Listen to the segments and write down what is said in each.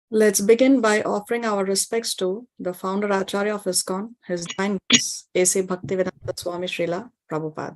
Let's begin by offering our respects to the founder Acharya of ISKCON, His Divine Grace, A.C. Bhaktivedanta Swami Srila Prabhupada.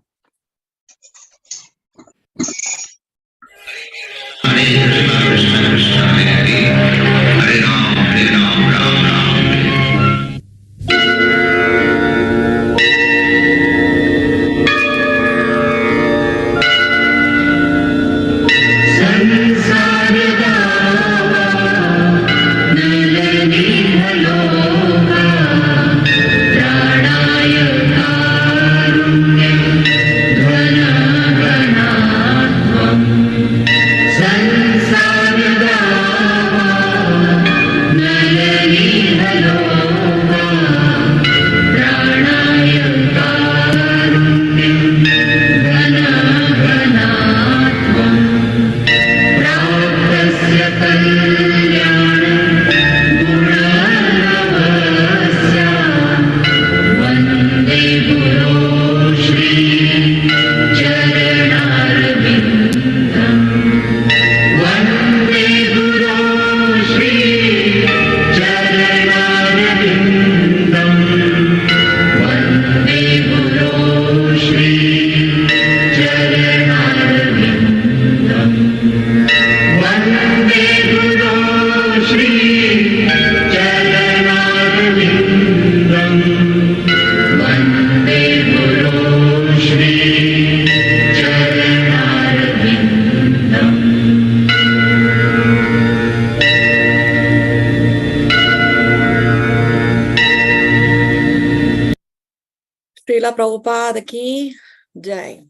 Srila Prabhupada ki Jai.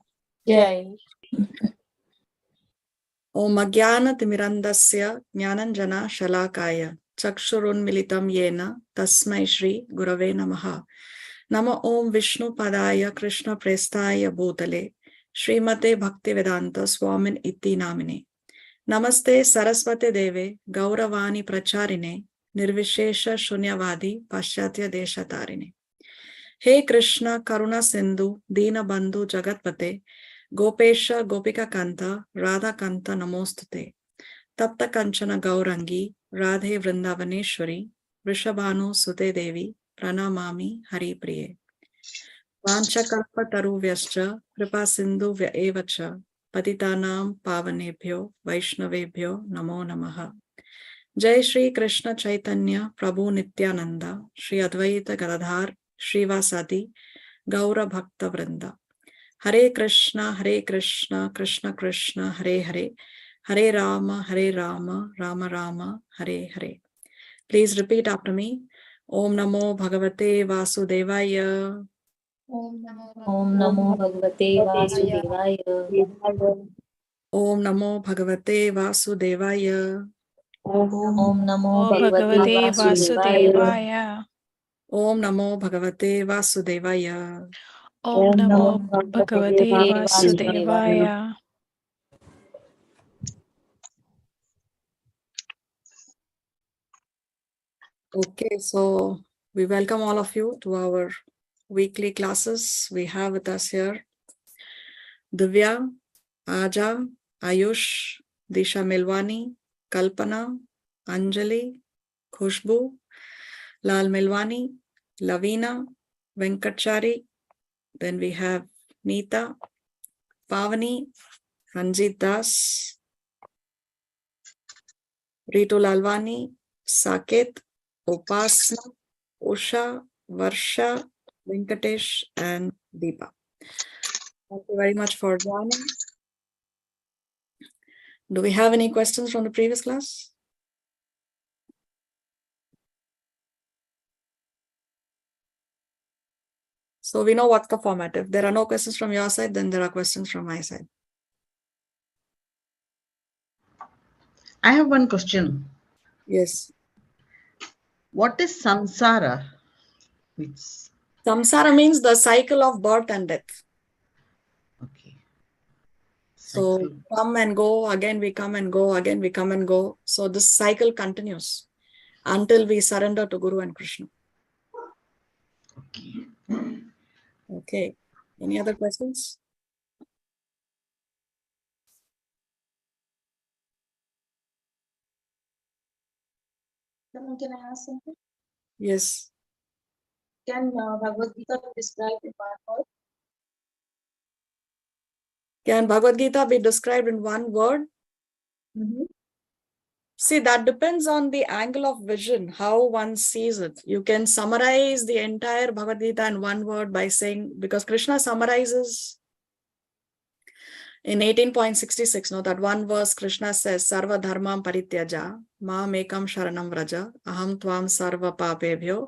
Jai. Om Agyana Timirandasya Jnananjana Shalakaya Chakshurun Militam Yena Tasmai Shri Gurave Namaha. Nama Om Vishnu Padaya Krishna Prestaya Bhutale Srimate Bhaktivedanta Swamin Iti Namine. Namaste Saraswate Deve Gauravani Pracharine Nirvishesha Shunyavadi Paschatya Deshatarine. He Krishna Karuna Sindhu Dina Bandhu Jagatpate Gopesha Gopika Kanta Radha Kanta Namostate Tapta Kanchana Gaurangi Radhe Vrindavaneshwari Vrishabhanu Sute Devi Pranamami Hari Priye Vanchakalpa Taruvyascha Kripa Sindhu Vyaevacha Patitanam Pavanebhyo Vaishnavebhyo Namo Namaha. Jai Shri Krishna Chaitanya Prabhu Nityananda Shri Advaita Gadadhar Shrivasadi Gaura Bhakta Vrinda. Hare Krishna, Krishna Krishna, Hare Hare, Hare Rama, Rama Rama, Hare Hare. Please repeat after me. Om Namo Bhagavate Vasudevaya. Om Namo Bhagavate Vasudevaya. Om Namo Bhagavate Vasudevaya. Om Namo Bhagavate Vasudevaya. Om Namo Bhagavate Vasudevaya. Om Namo Bhagavate Vasudevaya. Okay, so we welcome all of you to our weekly classes. We have with us here Divya, Aja, Ayush, Disha Milwani, Kalpana, Anjali, Khushbu, Lal Milwani, Lavina, Venkatchari. Then we have Neeta, Pavani, Ranjit Das, Ritu Lalwani, Saket, Upasna, Usha, Varsha, Venkatesh, and Deepa. Thank you very much for joining. Do we have any questions from the previous class? So we know what's the format. If there are no questions from your side, then there are questions from my side. I have one question. Yes. What is samsara? Samsara means the cycle of birth and death. Okay. So come and go, again we come and go, again we come and go. So this cycle continues until we surrender to Guru and Krishna. Okay. Okay. Any other questions? Can I ask something? Yes. Can Bhagavad Gita be described in one word? Can Bhagavad Gita be described in one word? See, that depends on the angle of vision, how one sees it. You can summarize the entire Bhagavad Gita in one word by saying, because Krishna summarizes in 18.66, no, that one verse Krishna says, Sarva dharmam parityaja, ma mekam sharanam vraja, aham tvam sarva papebhyo,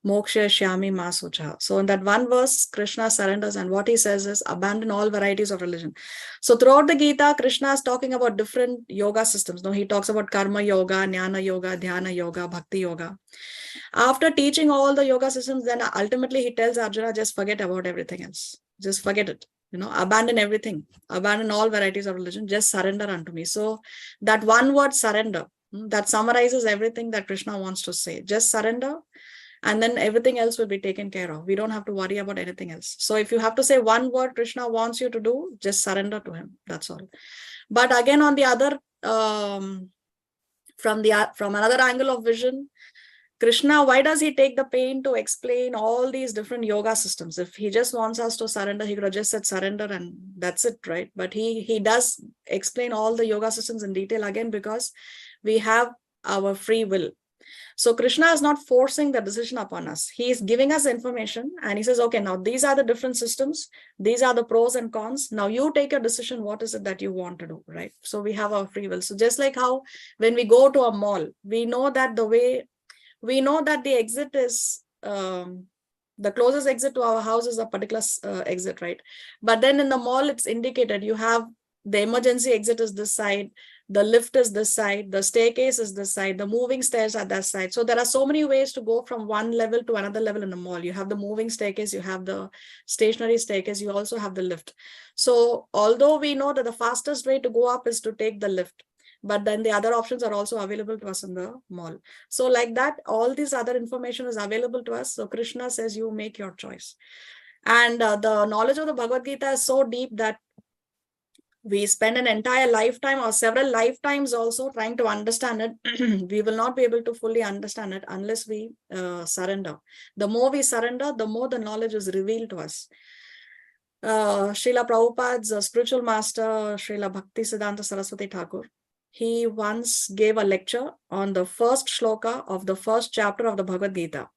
moksha shyami ma sucha. So in that one verse, Krishna surrenders, and what he says is, abandon all varieties of religion. So throughout the Gita, Krishna is talking about different yoga systems. No, he talks about karma yoga, jnana yoga, dhyana yoga, bhakti yoga. After teaching all the yoga systems, then ultimately he tells Arjuna, just forget about everything else. Just forget it. Abandon everything, abandon all varieties of religion, just surrender unto me. So that one word surrender, that summarizes everything that Krishna wants to say. Just surrender, and then everything else will be taken care of. We don't have to worry about anything else. So if you have to say one word Krishna wants you to do, just surrender to him. That's all. But again, on the other, from another angle of vision, Krishna, why does he take the pain to explain all these different yoga systems? If he just wants us to surrender, he could have just said surrender and that's it, right? But he does explain all the yoga systems in detail again, because we have our free will. So Krishna is not forcing the decision upon us. He is giving us information and he says, okay, now these are the different systems. These are the pros and cons. Now you take a decision. What is it that you want to do, right? So we have our free will. So just like how when we go to a mall, we know that the exit is, the closest exit to our house is a particular exit, right? But then in the mall, it's indicated you have the emergency exit is this side, the lift is this side, the staircase is this side, the moving stairs are that side. So there are so many ways to go from one level to another level in the mall. You have the moving staircase, you have the stationary staircase, you also have the lift. So although we know that the fastest way to go up is to take the lift, but then the other options are also available to us in the mall. So like that, all this other information is available to us. So Krishna says, you make your choice. And the knowledge of the Bhagavad Gita is so deep that we spend an entire lifetime or several lifetimes also trying to understand it. We will not be able to fully understand it unless we surrender. The more we surrender, the more the knowledge is revealed to us. Srila Prabhupada's spiritual master, Srila Bhakti Siddhanta Saraswati Thakur, he once gave a lecture on the first shloka of the first chapter of the Bhagavad Gita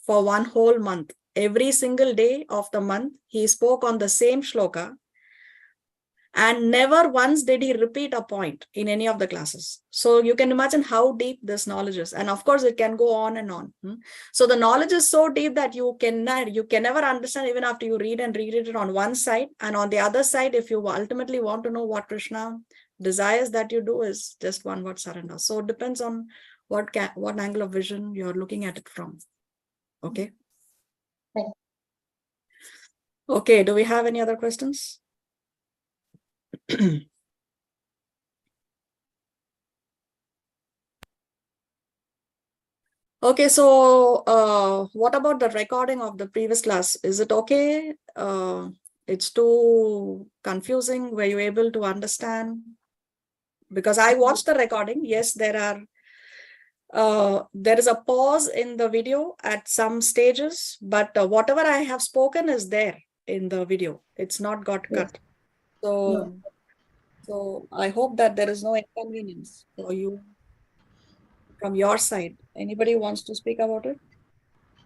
for one whole month. Every single day of the month, he spoke on the same shloka, and never once did he repeat a point in any of the classes. So you can imagine how deep this knowledge is. And of course, it can go on and on. So the knowledge is so deep that you can never understand even after you read and reread it on one side. And on the other side, if you ultimately want to know what Krishna desires that you do, is just one word, surrender. So it depends on what angle of vision you're looking at it from. Okay. Okay. Do we have any other questions? Okay, so what about the recording of the previous class? Is it okay? It's too confusing. Were you able to understand? Because I watched the recording. Yes, there is a pause in the video at some stages, but whatever I have spoken is there in the video. It's not got cut. So I hope that there is no inconvenience for you from your side. Anybody wants to speak about it?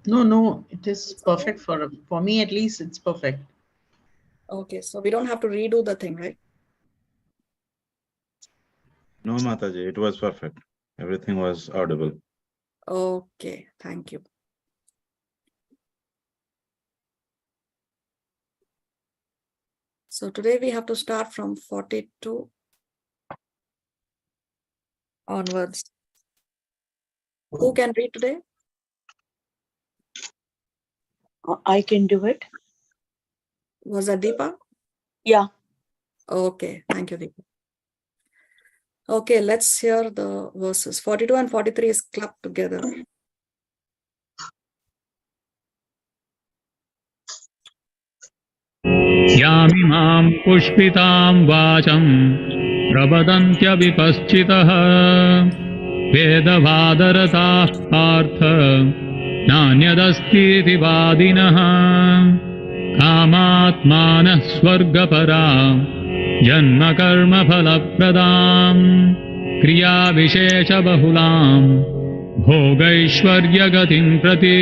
No, it is It's okay? perfect for me at least. It's perfect. Okay, so we don't have to redo the thing, right? No, Mataji, it was perfect. Everything was audible. Okay, thank you. So today we have to start from 42 onwards. Who can read today? I can do it. Was that Deepa? Yeah. Okay, thank you, Deepa. Okay, let's hear the verses. 42 and 43 is clubbed together. यामिमां पुष्पितां वाचं प्रवदन्त्यविपश्चितः वेदवादरताः पार्थ नान्यदस्तीति वादिनः कामात्मानः स्वर्गपरां जन्मकर्मफलप्रदां क्रियाविशेषबहुलां भोगैश्वर्यगतिं प्रति.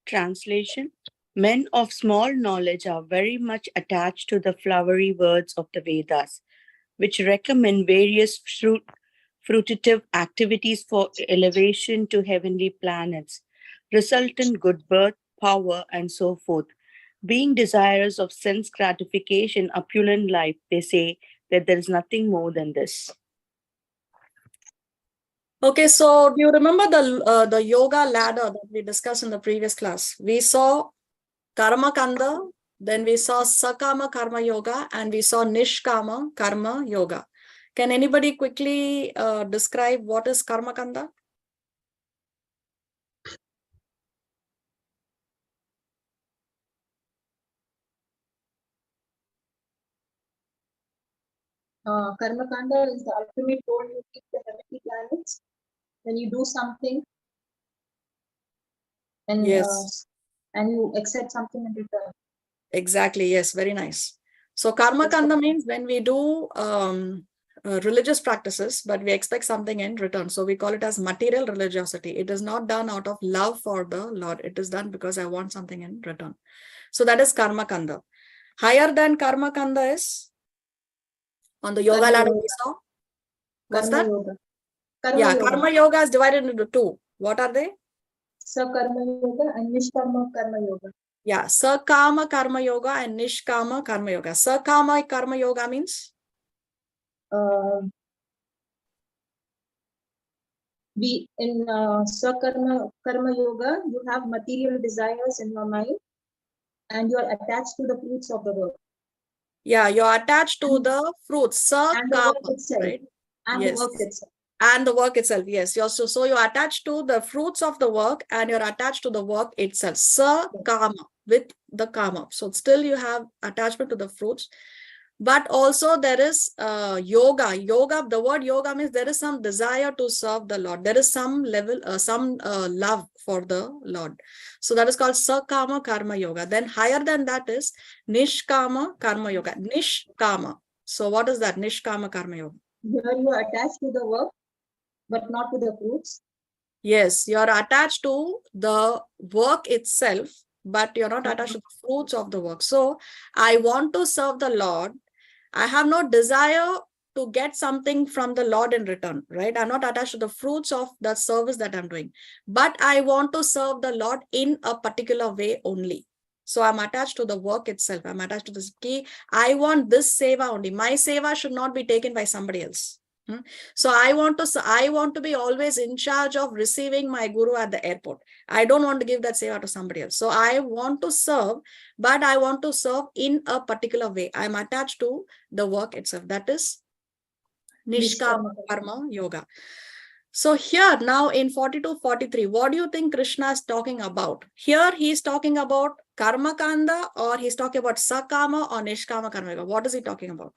Translation. Men of small knowledge are very much attached to the flowery words of the Vedas, which recommend various fruitive activities for elevation to heavenly planets, resultant good birth, power, and so forth. Being desirous of sense gratification, opulent life, they say that there is nothing more than this. Okay, so do you remember the yoga ladder that we discussed in the previous class? We saw Karma Kanda, then we saw Sakama Karma Yoga, and we saw Nishkama Karma Yoga. Can anybody quickly describe what is Karma Kanda? Karma Kanda is the ultimate goal you keep the heavenly planets. When you do something and Yes. And you accept something in return. Exactly. Yes. Very nice. So Karma Kanda means when we do religious practices, but we expect something in return. So we call it as material religiosity. It is not done out of love for the Lord. It is done because I want something in return. So that is Karma Kanda. Higher than Karma Kanda is on the yoga ladder we saw. What's that? Yoga. Karma Yoga is divided into two. What are they? Sakarma Yoga and Nishkarma Karma Yoga. Yeah, Sakama Karma Yoga and Nishkama Karma Yoga. Sakama Karma Yoga means? In Sakarma Karma Yoga, you have material desires in your mind and you are attached to the fruits of the work. Yeah, you're attached to the fruits. And the Sakama, work itself. right? And Yes. the work itself. And the work itself, yes. So you're attached to the fruits of the work and you're attached to the work itself. Sakama, with the kama. So still you have attachment to the fruits. But also there is yoga. Yoga, the word yoga means there is some desire to serve the Lord. There is some level, some love for the Lord. So that is called Sakama Karma Yoga. Then higher than that is Nishkama Karma Yoga. Nishkama. So what is that? Nishkama Karma Yoga. Here you are attached to the work, but not to the fruits. Yes, you are attached to the work itself, but you're not attached to the fruits of the work. So I want to serve the Lord. I have no desire to get something from the Lord in return, right? I'm not attached to the fruits of the service that I'm doing, but I want to serve the Lord in a particular way only. So I'm attached to the work itself. I'm attached to this key. I want this seva only. My seva should not be taken by somebody else. So I want to be always in charge of receiving my guru at the airport. I don't want to give that seva to somebody else. So I want to serve, but I want to serve in a particular way. I'm attached to the work itself. That is Nishkama Karma Yoga. So here now in 42-43, what do you think Krishna is talking about? Here he's talking about Karma Kanda, or he's talking about Sakama or Nishkama Karma Yoga. What is he talking about?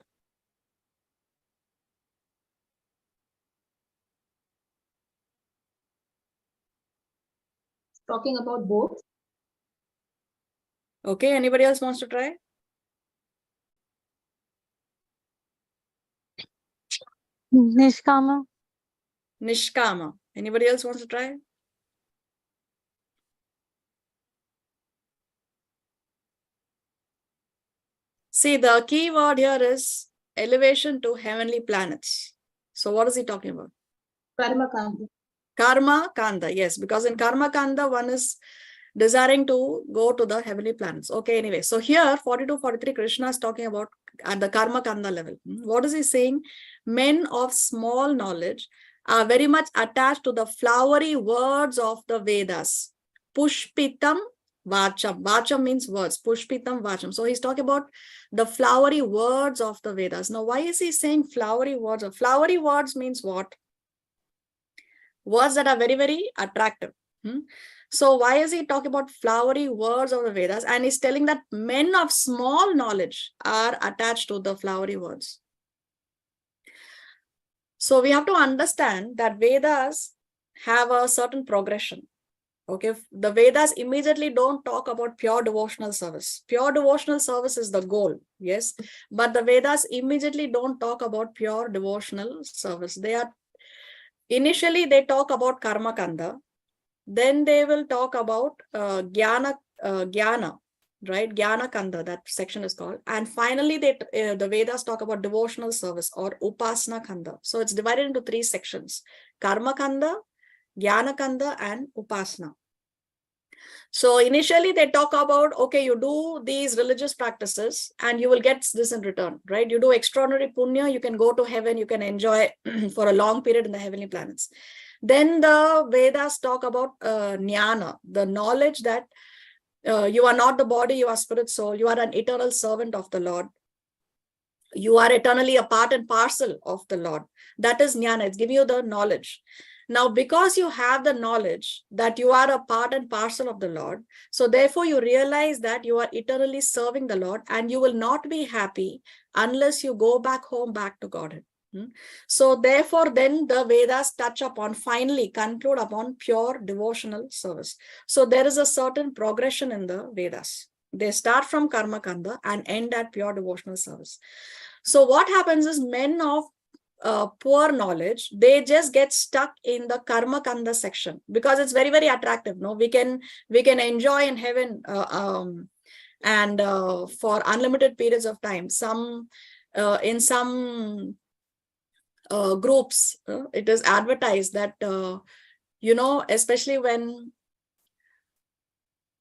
Talking about both. Okay, anybody else wants to try? Nishkama. Nishkama. Anybody else wants to try? See, the key word here is elevation to heavenly planets. So what is he talking about? Karma Kanda. Karma Kanda, yes, because in Karma Kanda, one is desiring to go to the heavenly planets. Okay, anyway, so here 42-43, Krishna is talking about at the Karma Kanda level. What is he saying? Men of small knowledge are very much attached to the flowery words of the Vedas. Pushpitam Vacham. Vacham means words. Pushpitam Vacham. So he's talking about the flowery words of the Vedas. Now, why is he saying flowery words? Flowery words means what? Words that are very, very attractive. So why is he talking about flowery words of the Vedas? And he's telling that men of small knowledge are attached to the flowery words. So we have to understand that Vedas have a certain progression. Okay, the Vedas immediately don't talk about pure devotional service. Pure devotional service is the goal, yes, but the Vedas immediately don't talk about pure devotional service. Initially they talk about karma kanda, then they will talk about jnana, right? Jnana kanda, that section is called, and finally the Vedas talk about devotional service or upasana kanda. So it's divided into 3 sections: karma kanda, jnana kanda, and upasana. So initially they talk about, okay, you do these religious practices and you will get this in return, right? You do extraordinary punya, you can go to heaven, you can enjoy for a long period in the heavenly planets. Then the Vedas talk about jnana, the knowledge that you are not the body, you are spirit, soul, you are an eternal servant of the Lord. You are eternally a part and parcel of the Lord. That is jnana, it's giving you the knowledge. Now, because you have the knowledge that you are a part and parcel of the Lord, so therefore you realize that you are eternally serving the Lord and you will not be happy unless you go back home, back to Godhead. So therefore, then the Vedas touch upon, finally conclude upon pure devotional service. So there is a certain progression in the Vedas. They start from karma kanda and end at pure devotional service. So what happens is men of poor knowledge, they just get stuck in the karma kanda section because it's very, very attractive. No, we can enjoy in heaven and for unlimited periods of time. In some groups, it is advertised that especially when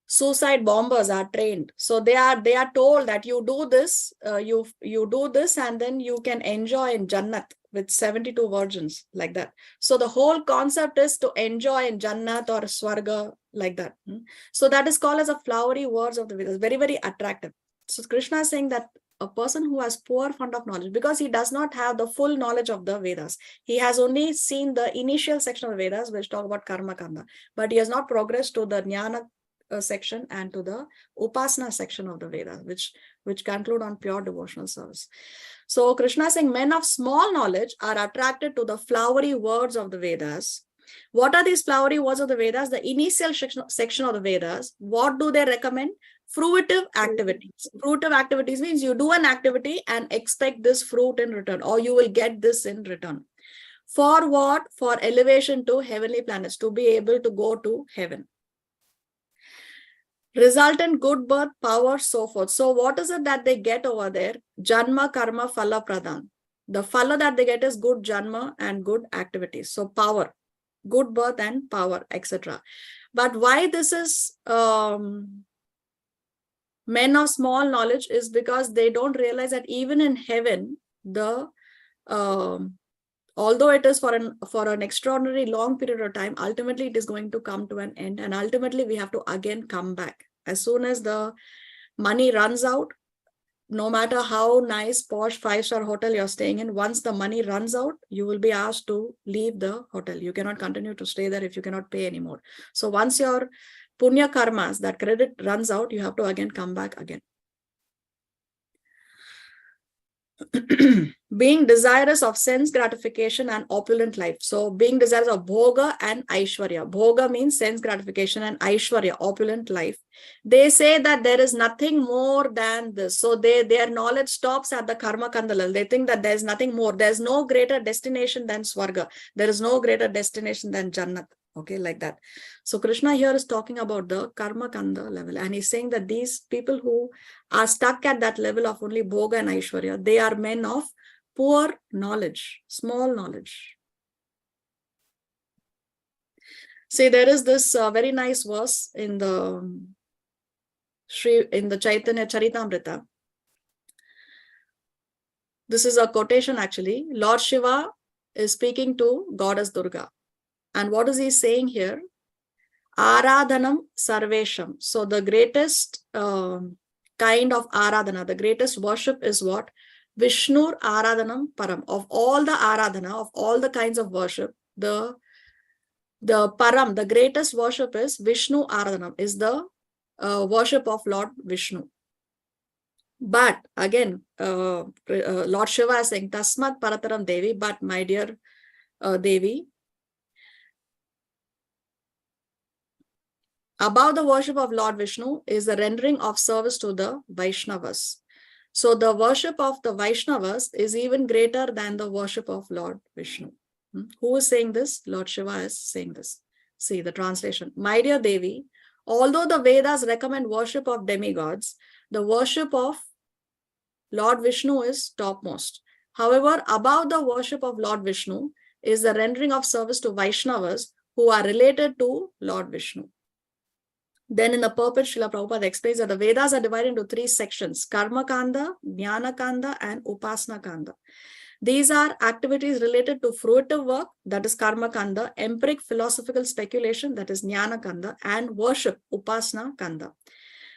suicide bombers are trained, so they are told that you do this, you do this, and then you can enjoy in Jannat with 72 virgins, like that. So the whole concept is to enjoy in Jannat or Swarga, like that. So that is called as a flowery words of the Vedas, very, very attractive. So Krishna is saying that a person who has poor fund of knowledge, because he does not have the full knowledge of the Vedas, he has only seen the initial section of Vedas which talk about karma kanda, but he has not progressed to the jnana section and to the upasana section of the Vedas, which conclude on pure devotional service. So Krishna is saying men of small knowledge are attracted to the flowery words of the Vedas. What are these flowery words of the Vedas? The initial section of the Vedas. What do they recommend? Fruitive activities. Fruitive activities means you do an activity and expect this fruit in return, or you will get this in return. For what? For elevation to heavenly planets, to be able to go to heaven. Resultant good birth, power, so forth. So what is it that they get over there? Janma, karma, phala, pradhan. The phala that they get is good janma and good activities. So power, good birth and power, etc. But why this is men of small knowledge is because they don't realize that even in heaven, although it is for an extraordinary long period of time, ultimately it is going to come to an end, and ultimately we have to again come back. As soon as the money runs out, no matter how nice, posh 5-star hotel you're staying in, once the money runs out, you will be asked to leave the hotel. You cannot continue to stay there if you cannot pay anymore. So once your punya karmas, that credit runs out, you have to again come back again. Being desirous of sense gratification and opulent life. So being desirous of bhoga and aishwarya. Bhoga means sense gratification, and aishwarya, opulent life. They say that there is nothing more than this. So their knowledge stops at the karma kandalal. They think that there is nothing more. There is no greater destination than swarga. There is no greater destination than jannat. Okay, like that. So Krishna here is talking about the karma kanda level, and he's saying that these people who are stuck at that level of only bhoga and aishwarya, they are men of poor knowledge, small knowledge. See, there is this very nice verse in the Chaitanya Charitamrita. This is a quotation actually. Lord Shiva is speaking to Goddess Durga. And what is he saying here? Aradhanam sarvesham. So the greatest kind of aradhana, the greatest worship is what? Vishnur aradhanam param. Of all the aradhana, of all the kinds of worship, the param, the greatest worship is Vishnu aradhanam, is the worship of Lord Vishnu. But again, Lord Shiva is saying, Tasmat Parataram Devi, but my dear Devi, above the worship of Lord Vishnu is the rendering of service to the Vaishnavas. So the worship of the Vaishnavas is even greater than the worship of Lord Vishnu. Who is saying this? Lord Shiva is saying this. See the translation. My dear Devi, although the Vedas recommend worship of demigods, the worship of Lord Vishnu is topmost. However, above the worship of Lord Vishnu is the rendering of service to Vaishnavas who are related to Lord Vishnu. Then in the purport, Srila Prabhupada explains that the Vedas are divided into 3 sections, Karma Kanda, Jnana Kanda, and Upasana Kanda. These are activities related to fruitive work, that is Karma Kanda, empiric philosophical speculation, that is Jnana Kanda, and worship, Upasana Kanda.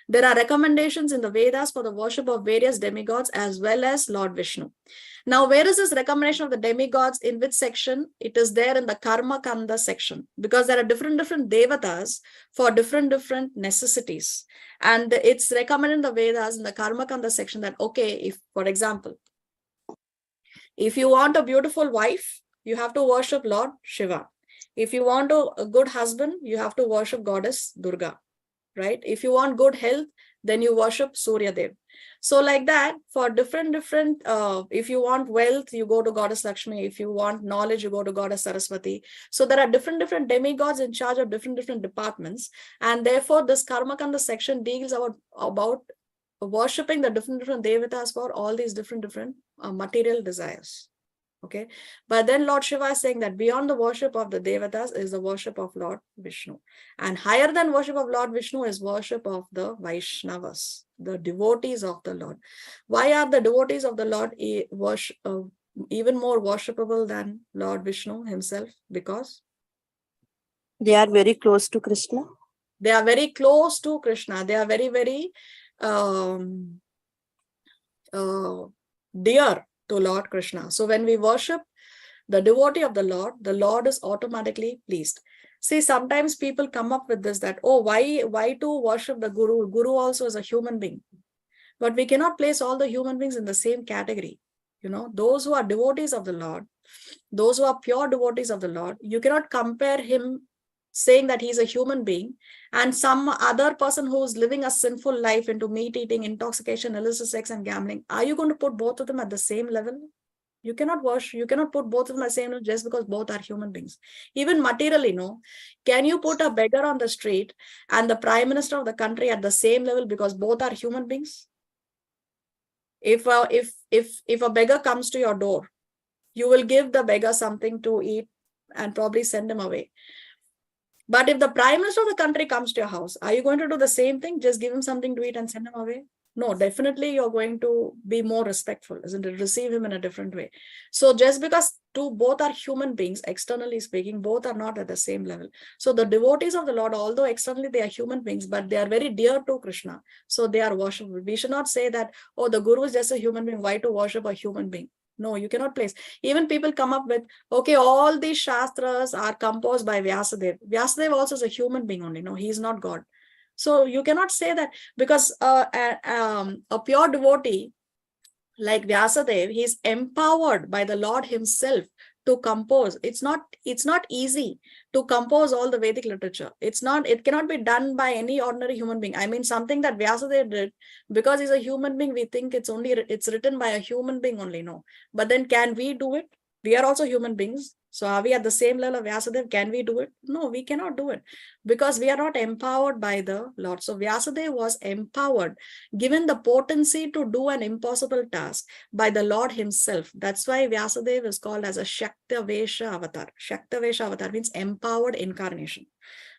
There are recommendations in the Vedas for the worship of various demigods as well as Lord Vishnu. Now, where is this recommendation of the demigods? In which section? It is there in the Karma Kanda section, because there are different devatas for different necessities. And it's recommended in the Vedas in the Karma Kanda section that, okay, if, for example, if you want a beautiful wife, you have to worship Lord Shiva. If you want a good husband, you have to worship Goddess Durga. Right? If you want good health, then you worship Surya Dev. So like that, for different, if you want wealth, you go to Goddess Lakshmi. If you want knowledge, you go to Goddess Saraswati. So there are different demigods in charge of different departments. And therefore, this Karma Kanda section deals about worshipping the different devatas for all these different material desires. Okay, but then Lord Shiva is saying that beyond the worship of the devatas is the worship of Lord Vishnu, and higher than worship of Lord Vishnu is worship of the Vaishnavas, the devotees of the Lord. Why are the devotees of the Lord even more worshipable than Lord Vishnu himself? Because they are very close to Krishna. They are very close to Krishna. They are very, very dear to Lord Krishna. So when we worship the devotee of the Lord is automatically pleased. See, sometimes people come up with this, that, oh, why to worship the Guru? Guru also is a human being. But we cannot place all the human beings in the same category. You know, those who are devotees of the Lord, those who are pure devotees of the Lord, you cannot compare him saying that he's a human being and some other person who's living a sinful life into meat eating, intoxication, illicit sex, and gambling. Are you going to put both of them at the same level? You cannot put both of them at the same level just because both are human beings. Even materially, no. Can you put a beggar on the street and the prime minister of the country at the same level because both are human beings? If a beggar comes to your door, you will give the beggar something to eat and probably send him away. But if the prime minister of the country comes to your house, are you going to do the same thing? Just give him something to eat and send him away? No, definitely you're going to be more respectful, isn't it? Receive him in a different way. So just because both are human beings, externally speaking, both are not at the same level. So the devotees of the Lord, although externally they are human beings, but they are very dear to Krishna. So they are worshipable. We should not say that, oh, the Guru is just a human being. Why to worship a human being? No, you cannot place. Even people come up with, okay, all these Shastras are composed by Vyasadeva. Vyasadeva also is a human being only. No, he is not God. So you cannot say that, because a pure devotee like Vyasadeva, he is empowered by the Lord himself to compose. It's not easy to compose all the Vedic literature. It cannot be done by any ordinary human being. I mean, something that Vyasadeva did, because he's a human being, we think it's written by a human being only. No. But then can we do it? We are also human beings. So are we at the same level of Vyasadeva? Can we do it? No, we cannot do it, because we are not empowered by the Lord. So Vyasadeva was empowered, given the potency to do an impossible task by the Lord himself. That's why Vyasadeva is called as a Shaktavesha avatar. Shaktavesha avatar means empowered incarnation.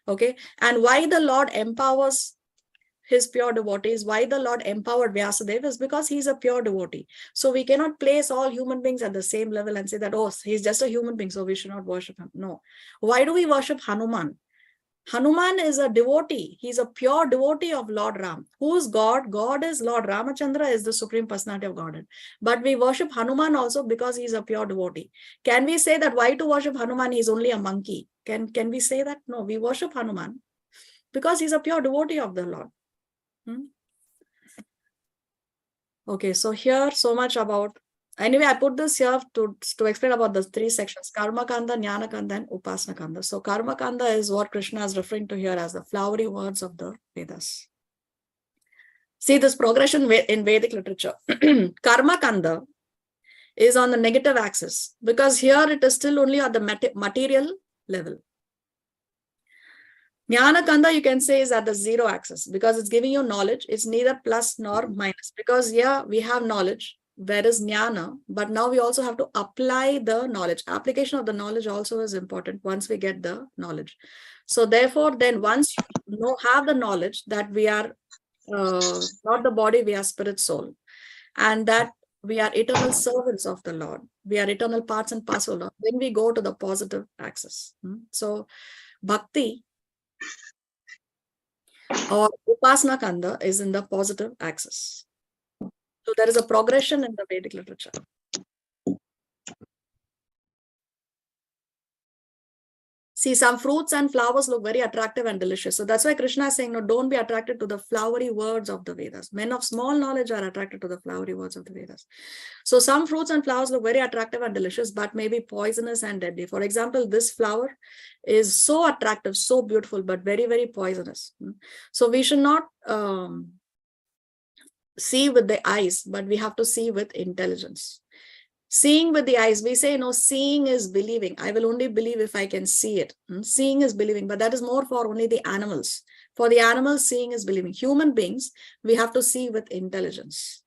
Okay. And why the Lord empowers his pure devotees, why the Lord empowered Vyasadeva, is because he's a pure devotee. So we cannot place all human beings at the same level and say that, oh, he's just a human being, so we should not worship him. No. Why do we worship Hanuman? Hanuman is a devotee. He's a pure devotee of Lord Ram. Who is God? God is Lord Ramachandra, is the Supreme Personality of Godhead. But we worship Hanuman also because he's a pure devotee. Can we say that why to worship Hanuman? He's only a monkey. Can we say that? No, we worship Hanuman because he's a pure devotee of the Lord. Okay, so here so much about, anyway, I put this here to explain about the three sections, Karma Kanda, Jnana Kanda, and Upasana Kanda. So Karma Kanda is what Krishna is referring to here as the flowery words of the Vedas. See this progression in Vedic literature. Karma Kanda is on the negative axis because here it is still only at the material level. Jnana Kanda, you can say, is at the zero axis because it's giving you knowledge. It's neither plus nor minus because here we have knowledge. There is jnana, but now we also have to apply the knowledge. Application of the knowledge also is important once we get the knowledge. So therefore, then once you have the knowledge that we are not the body, we are spirit soul, and that we are eternal servants of the Lord. We are eternal parts and parcel of Lord. Then we go to the positive axis. So bhakti or Upasana Kanda is in the positive axis. So there is a progression in the Vedic literature. See, some fruits and flowers look very attractive and delicious. So that's why Krishna is saying, no, don't be attracted to the flowery words of the Vedas. Men of small knowledge are attracted to the flowery words of the Vedas. So some fruits and flowers look very attractive and delicious, but may be poisonous and deadly. For example, this flower is so attractive, so beautiful, but very, very poisonous. So we should not see with the eyes, but we have to see with intelligence. Seeing with the eyes, we say, no, seeing is believing. I will only believe if I can see it. Seeing is believing, but that is more for only the animals. For the animals, seeing is believing. Human beings, we have to see with intelligence.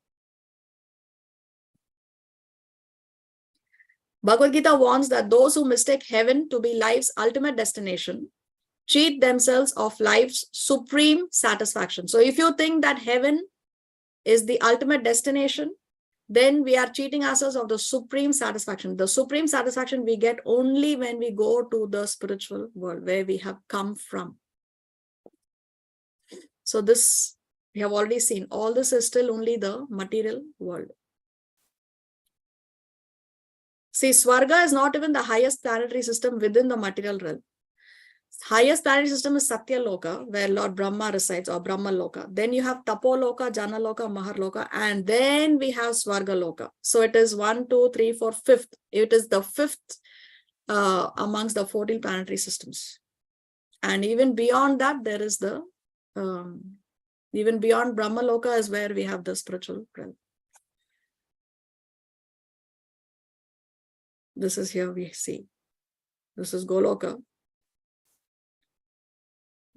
Bhagavad Gita warns that those who mistake heaven to be life's ultimate destination cheat themselves of life's supreme satisfaction. So if you think that heaven is the ultimate destination, then we are cheating ourselves of the supreme satisfaction. The supreme satisfaction we get only when we go to the spiritual world where we have come from. So this, we have already seen, all this is still only the material world. See, Swarga is not even the highest planetary system within the material realm. Highest planetary system is Satya Loka, where Lord Brahma resides, or Brahma Loka. Then you have Tapo Loka, Jana Loka, Mahar Loka, and then we have Swarga Loka. So it is 1, 2, 3, 4, 5th. It is the 5th amongst the 14 planetary systems. And even beyond that, there is the, even beyond Brahma Loka is where we have the spiritual realm. This is here we see. This is Goloka.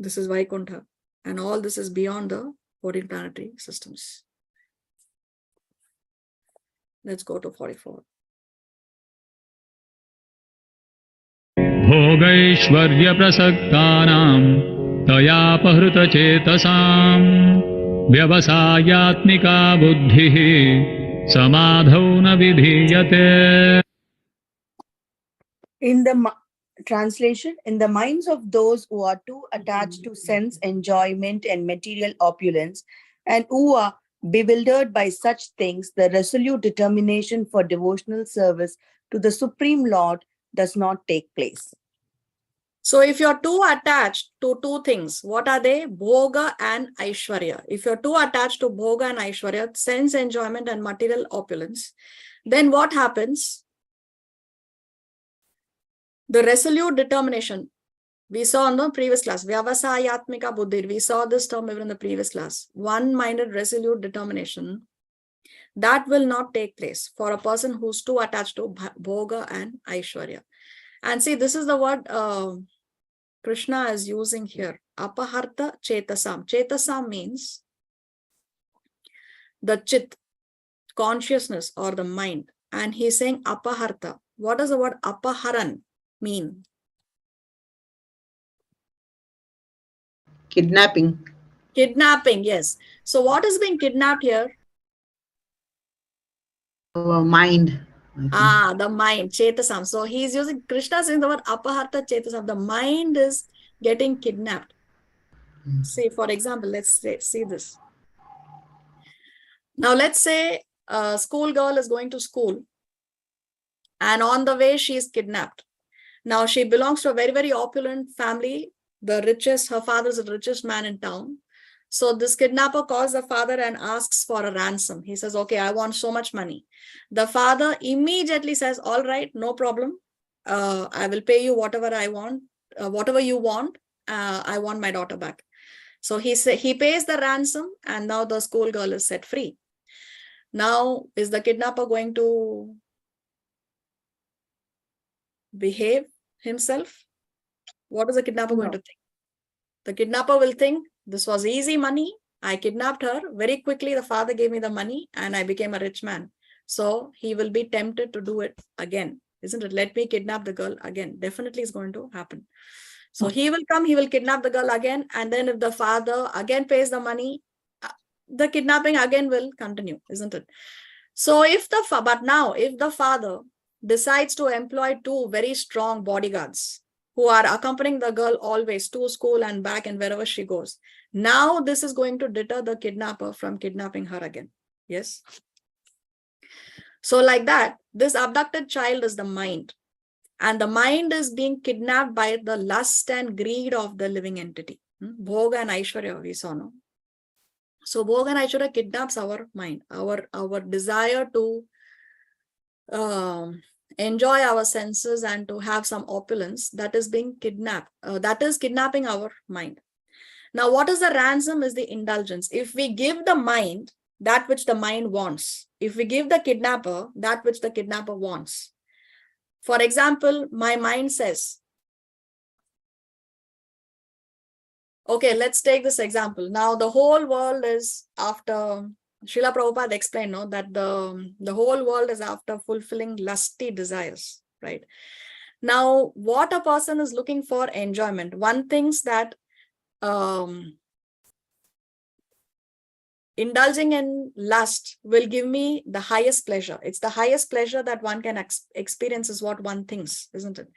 This is Vaikuntha, and all this is beyond the 14 planetary systems. Let's go to 44. Bhogaishvarya prasaktanam tayapahruta chetasam vyavasayatmika buddhihi samadhau na vidhiyate. In the translation, in the minds of those who are too attached to sense enjoyment and material opulence, and who are bewildered by such things, the resolute determination for devotional service to the Supreme Lord does not take place. So if you're too attached to two things, what are they? Bhoga and Aishwarya. If you're too attached to Bhoga and Aishwarya, sense enjoyment and material opulence, then what happens? The resolute determination, we saw in the previous class, Vyavasayatmika Buddhi, we saw this term even in the previous class, one-minded resolute determination, that will not take place for a person who's too attached to Bhoga and Aishwarya. And see, this is the word Krishna is using here, Apaharta Chetasam. Chetasam means the chit, consciousness or the mind. And he's saying Apaharta. What does the word Apaharan mean? Kidnapping. Kidnapping, yes. So what is being kidnapped here? Our mind. The mind, Chetasam. So he's using, Krishna saying the word Apaharta Chetasam. The mind is getting kidnapped. See, for example, let's see this. Now, let's say a schoolgirl is going to school and on the way she is kidnapped. Now, she belongs to a very, very opulent family. The richest, her father is the richest man in town. So this kidnapper calls the father and asks for a ransom. He says, okay, I want so much money. The father immediately says, all right, no problem. I will pay you whatever I want, whatever you want. I want my daughter back. So he pays the ransom, and now the schoolgirl is set free. Now, is the kidnapper going to behave himself? What is the kidnapper going to think? The kidnapper will think, this was easy money. I kidnapped her. Very quickly, the father gave me the money and I became a rich man. So he will be tempted to do it again. Isn't it? Let me kidnap the girl again. Definitely is going to happen. So he will come, he will kidnap the girl again. And then if the father again pays the money, the kidnapping again will continue, isn't it? So but now if the father decides to employ two very strong bodyguards who are accompanying the girl always to school and back and wherever she goes, now this is going to deter the kidnapper from kidnapping her again. Yes. So like that, this abducted child is the mind. And the mind is being kidnapped by the lust and greed of the living entity. Bhoga and Aishwarya, we saw, no? So Bhoga and Aishwarya kidnaps our mind, our desire to enjoy our senses and to have some opulence, that is being kidnapped. That is kidnapping our mind. Now, what is the ransom? Is the indulgence. If we give the mind that which the mind wants, if we give the kidnapper that which the kidnapper wants. For example, my mind says, okay, let's take this example. Now, the whole world is after, Srila Prabhupada explained, no, that the whole world is after fulfilling lusty desires, right? Now, what a person is looking for enjoyment. One thinks that indulging in lust will give me the highest pleasure. It's the highest pleasure that one can experience is what one thinks, isn't it?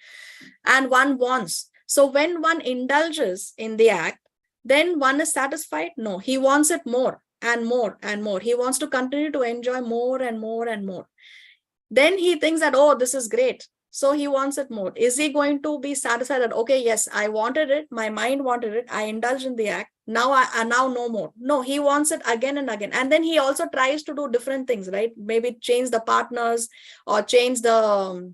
And one wants. So when one indulges in the act, then one is satisfied? No, he wants it more and more and more. He wants to continue to enjoy more and more and more. Then he thinks that, oh, this is great. So he wants it more. Is he going to be satisfied that, okay, yes, I wanted it, my mind wanted it, I indulged in the act, now now no more. No, he wants it again and again. And then he also tries to do different things, right? Maybe change the partners or change the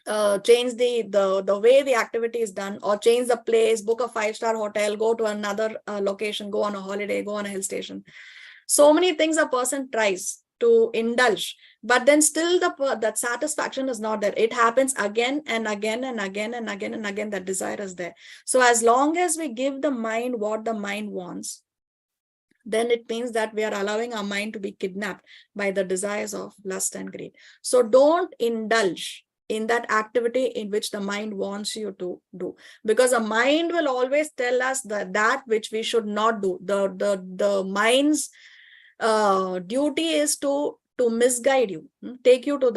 way the activity is done, or change the place, book a 5-star hotel, go to another location, go on a holiday, go on a hill station. So many things a person tries to indulge, but then still that satisfaction is not there. It happens again and again and again and again and again. That desire is there. So as long as we give the mind what the mind wants, then it means that we are allowing our mind to be kidnapped by the desires of lust and greed. So don't indulge in that activity in which the mind wants you to do, because the mind will always tell us that which we should not do. The mind's duty is to misguide you, take you to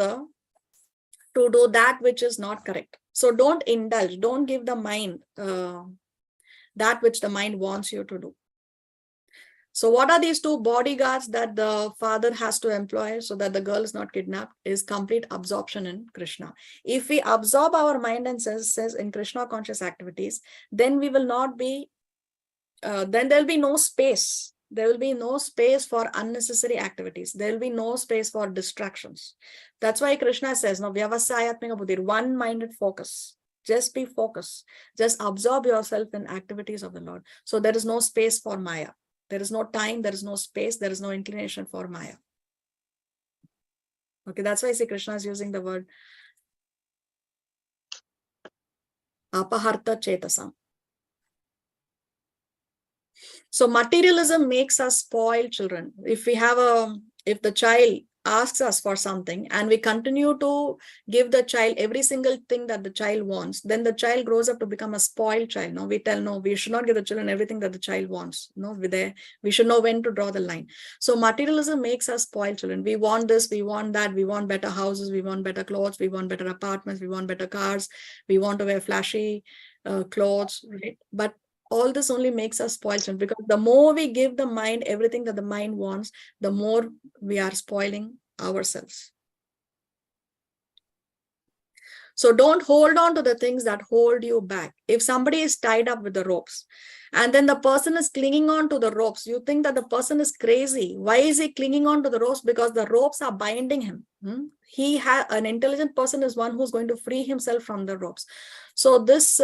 do that which is not correct. So don't indulge, don't give the mind that which the mind wants you to do. So what are these two bodyguards that the father has to employ so that the girl is not kidnapped? Is complete absorption in Krishna. If we absorb our mind and says in Krishna conscious activities, then we will not be, then there will be no space. There will be no space for unnecessary activities. There will be no space for distractions. That's why Krishna says, no, vyavasayatmika buddhi, one-minded focus. Just be focused. Just absorb yourself in activities of the Lord. So there is no space for Maya. There is no time, there is no space, there is no inclination for Maya. Okay, that's why I say Krishna is using the word apaharta chetasam. So materialism makes us spoiled children. If the child asks us for something and we continue to give the child every single thing that the child wants, then the child grows up to become a spoiled child. No, we tell, no, we should not give the children everything that the child wants. No, we should know when to draw the line. So materialism makes us spoiled children. We want this, we want that, we want better houses, we want better clothes, we want better apartments, we want better cars, we want to wear flashy clothes, right? But all this only makes us spoiled children, because the more we give the mind everything that the mind wants, the more we are spoiling ourselves. So don't hold on to the things that hold you back. If somebody is tied up with the ropes and then the person is clinging on to the ropes, you think that the person is crazy. Why is he clinging on to the ropes? Because the ropes are binding him. An intelligent person is one who's going to free himself from the ropes. So this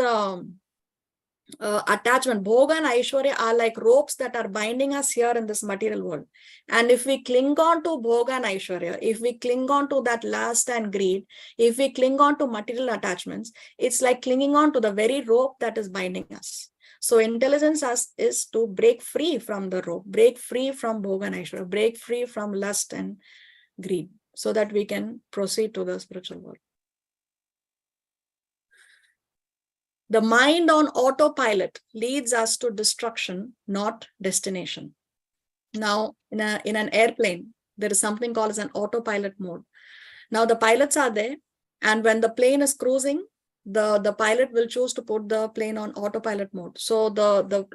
attachment, bhoga and aishwarya are like ropes that are binding us here in this material world. And if we cling on to bhoga and aishwarya, if we cling on to that lust and greed, if we cling on to material attachments, it's like clinging on to the very rope that is binding us. So intelligence is to break free from the rope, break free from bhoga and aishwarya, break free from lust and greed, so that we can proceed to the spiritual world. The mind on autopilot leads us to destruction, not destination. Now, in an airplane, there is something called as an autopilot mode. Now, the pilots are there, and when the plane is cruising, the pilot will choose to put the plane on autopilot mode. So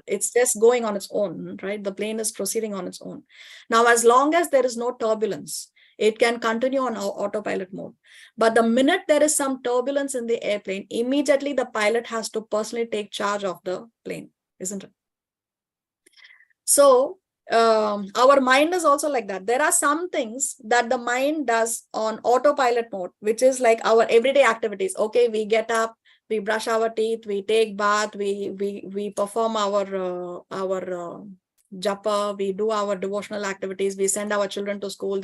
it's just going on its own, right? The plane is proceeding on its own. Now, as long as there is no turbulence, it can continue on autopilot mode. But the minute there is some turbulence in the airplane, immediately the pilot has to personally take charge of the plane, isn't it? So our mind is also like that. There are some things that the mind does on autopilot mode, which is like our everyday activities. Okay, we get up, we brush our teeth, we take bath, we perform our japa, we do our devotional activities, we send our children to school,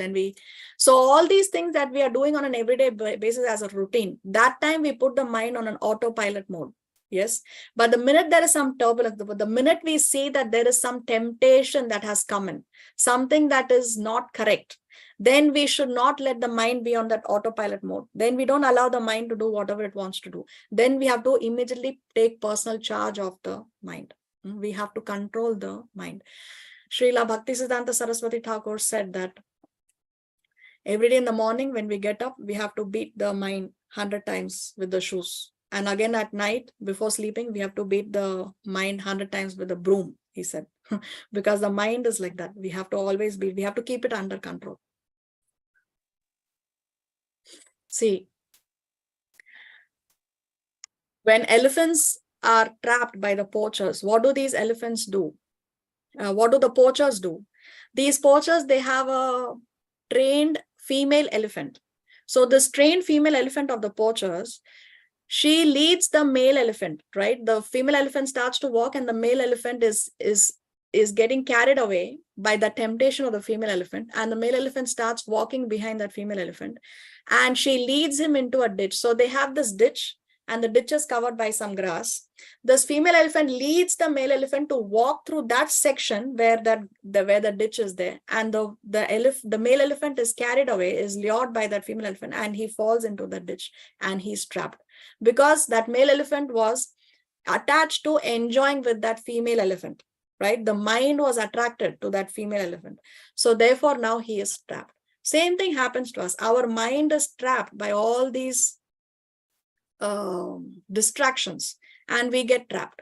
so all these things that we are doing on an everyday basis as a routine, that time we put the mind on an autopilot mode. Yes, but the minute there is some turbulence, the minute we see that there is some temptation that has come in, something that is not correct, then we should not let the mind be on that autopilot mode. Then we don't allow the mind to do whatever it wants to do. Then we have to immediately take personal charge of the mind. We have to control the mind. Srila Bhaktisiddhanta Saraswati Thakur said that every day in the morning when we get up, we have to beat the mind 100 times with the shoes. And again at night, before sleeping, we have to beat the mind 100 times with a broom, he said. Because the mind is like that. We have to always beat, we have to keep it under control. See, when elephants are trapped by the poachers, what do these elephants do? What do the poachers do? These poachers, they have a trained female elephant. So this trained female elephant of the poachers, she leads the male elephant, right? The female elephant starts to walk and the male elephant is getting carried away by the temptation of the female elephant, and the male elephant starts walking behind that female elephant, and she leads him into a ditch. So they have this ditch, and the ditch is covered by some grass. This female elephant leads the male elephant to walk through that section where the ditch is there, and the male elephant is carried away, is lured by that female elephant, and he falls into the ditch and he's trapped, because that male elephant was attached to enjoying with that female elephant, right? The mind was attracted to that female elephant. So therefore now he is trapped. Same thing happens to us. Our mind is trapped by all these distractions, and we get trapped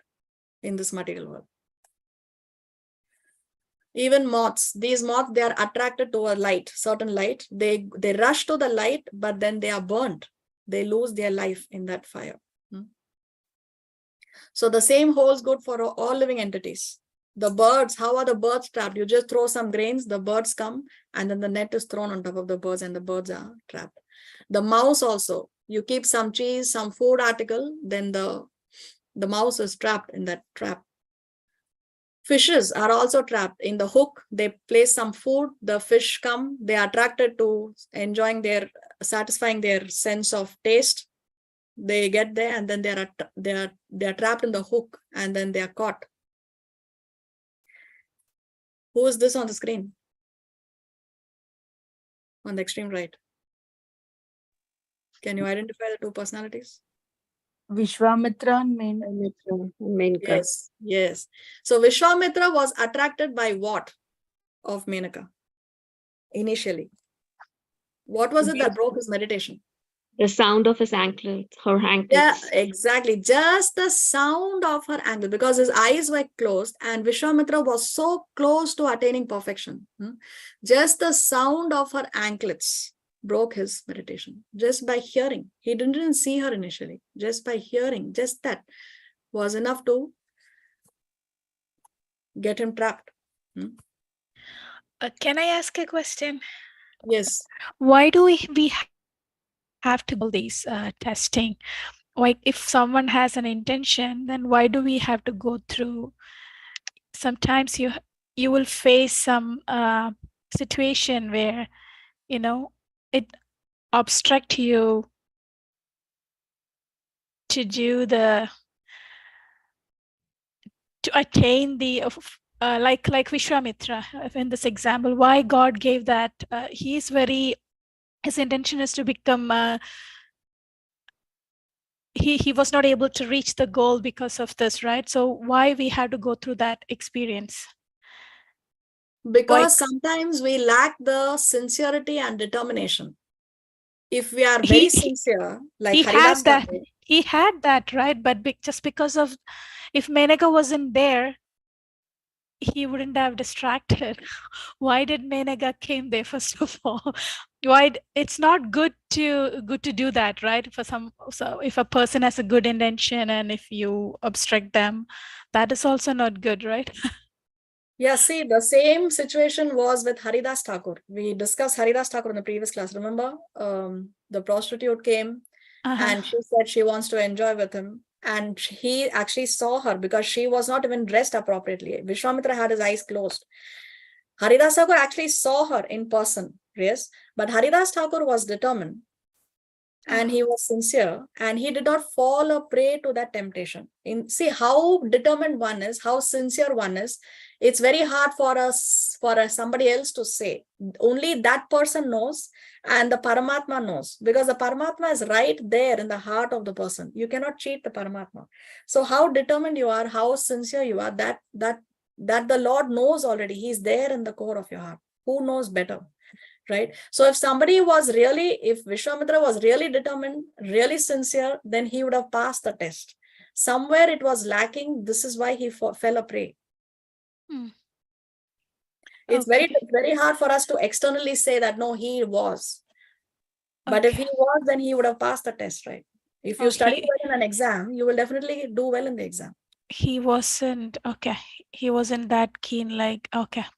in this material world. Even moths, these moths, they are attracted to a light, certain light. They rush to the light, but then they are burnt. They lose their life in that fire. So the same holds good for all living entities. The birds, how are the birds trapped? You just throw some grains, the birds come, and then the net is thrown on top of the birds, and the birds are trapped. The mouse also, you keep some cheese, some food article, then the mouse is trapped in that trap. Fishes are also trapped in the hook. They place some food, the fish come, they are attracted to satisfying their sense of taste. They get there, and then they are trapped in the hook, and then they are caught. Who is this on the screen? On the extreme right. Can you identify the two personalities? Vishwamitra and Menaka. Yes. So Vishwamitra was attracted by what of Menaka initially? What was it that broke his meditation? The sound of his anklets, her anklets. Yeah, exactly. Just the sound of her anklet, because his eyes were closed and Vishwamitra was so close to attaining perfection. Just the sound of her anklets broke his meditation. Just by hearing. He didn't see her initially. Just by hearing, just that was enough to get him trapped. Can I ask a question? Yes. Why do we have to do all these testing? Like if someone has an intention, then why do we have to go through? Sometimes you will face some situation where, you know, it obstruct you to do the, to attain the like Vishwamitra in this example. Why God gave that? His intention is to become. He was not able to reach the goal because of this, right? So why we had to go through that experience? Because sometimes we lack the sincerity and determination. If we are very sincere, like Haridas Thakur, He had that, right? But just because of, if Menaka wasn't there, he wouldn't have distracted. Why did Menaka came there first of all? Why it's not good to do that, right? So if a person has a good intention and if you obstruct them, that is also not good, right? Yeah, see, the same situation was with Haridas Thakur. We discussed Haridas Thakur in the previous class. Remember, the prostitute came and she said she wants to enjoy with him. And he actually saw her because she was not even dressed appropriately. Vishwamitra had his eyes closed. Haridas Thakur actually saw her in person, yes. But Haridas Thakur was determined and he was sincere and he did not fall a prey to that temptation. See how determined one is, how sincere one is. It's very hard for somebody else to say. Only that person knows and the Paramatma knows, because the Paramatma is right there in the heart of the person. You cannot cheat the Paramatma. So how determined you are, how sincere you are, that the Lord knows already. He's there in the core of your heart. Who knows better? Right? So if Vishwamitra was really determined, really sincere, then he would have passed the test. Somewhere it was lacking. This is why he fell a prey. It's very hard for us to externally say that, no, he was. But if he was, then he would have passed the test, right? If you study well in an exam, you will definitely do well in the exam. He wasn't he wasn't that keen, like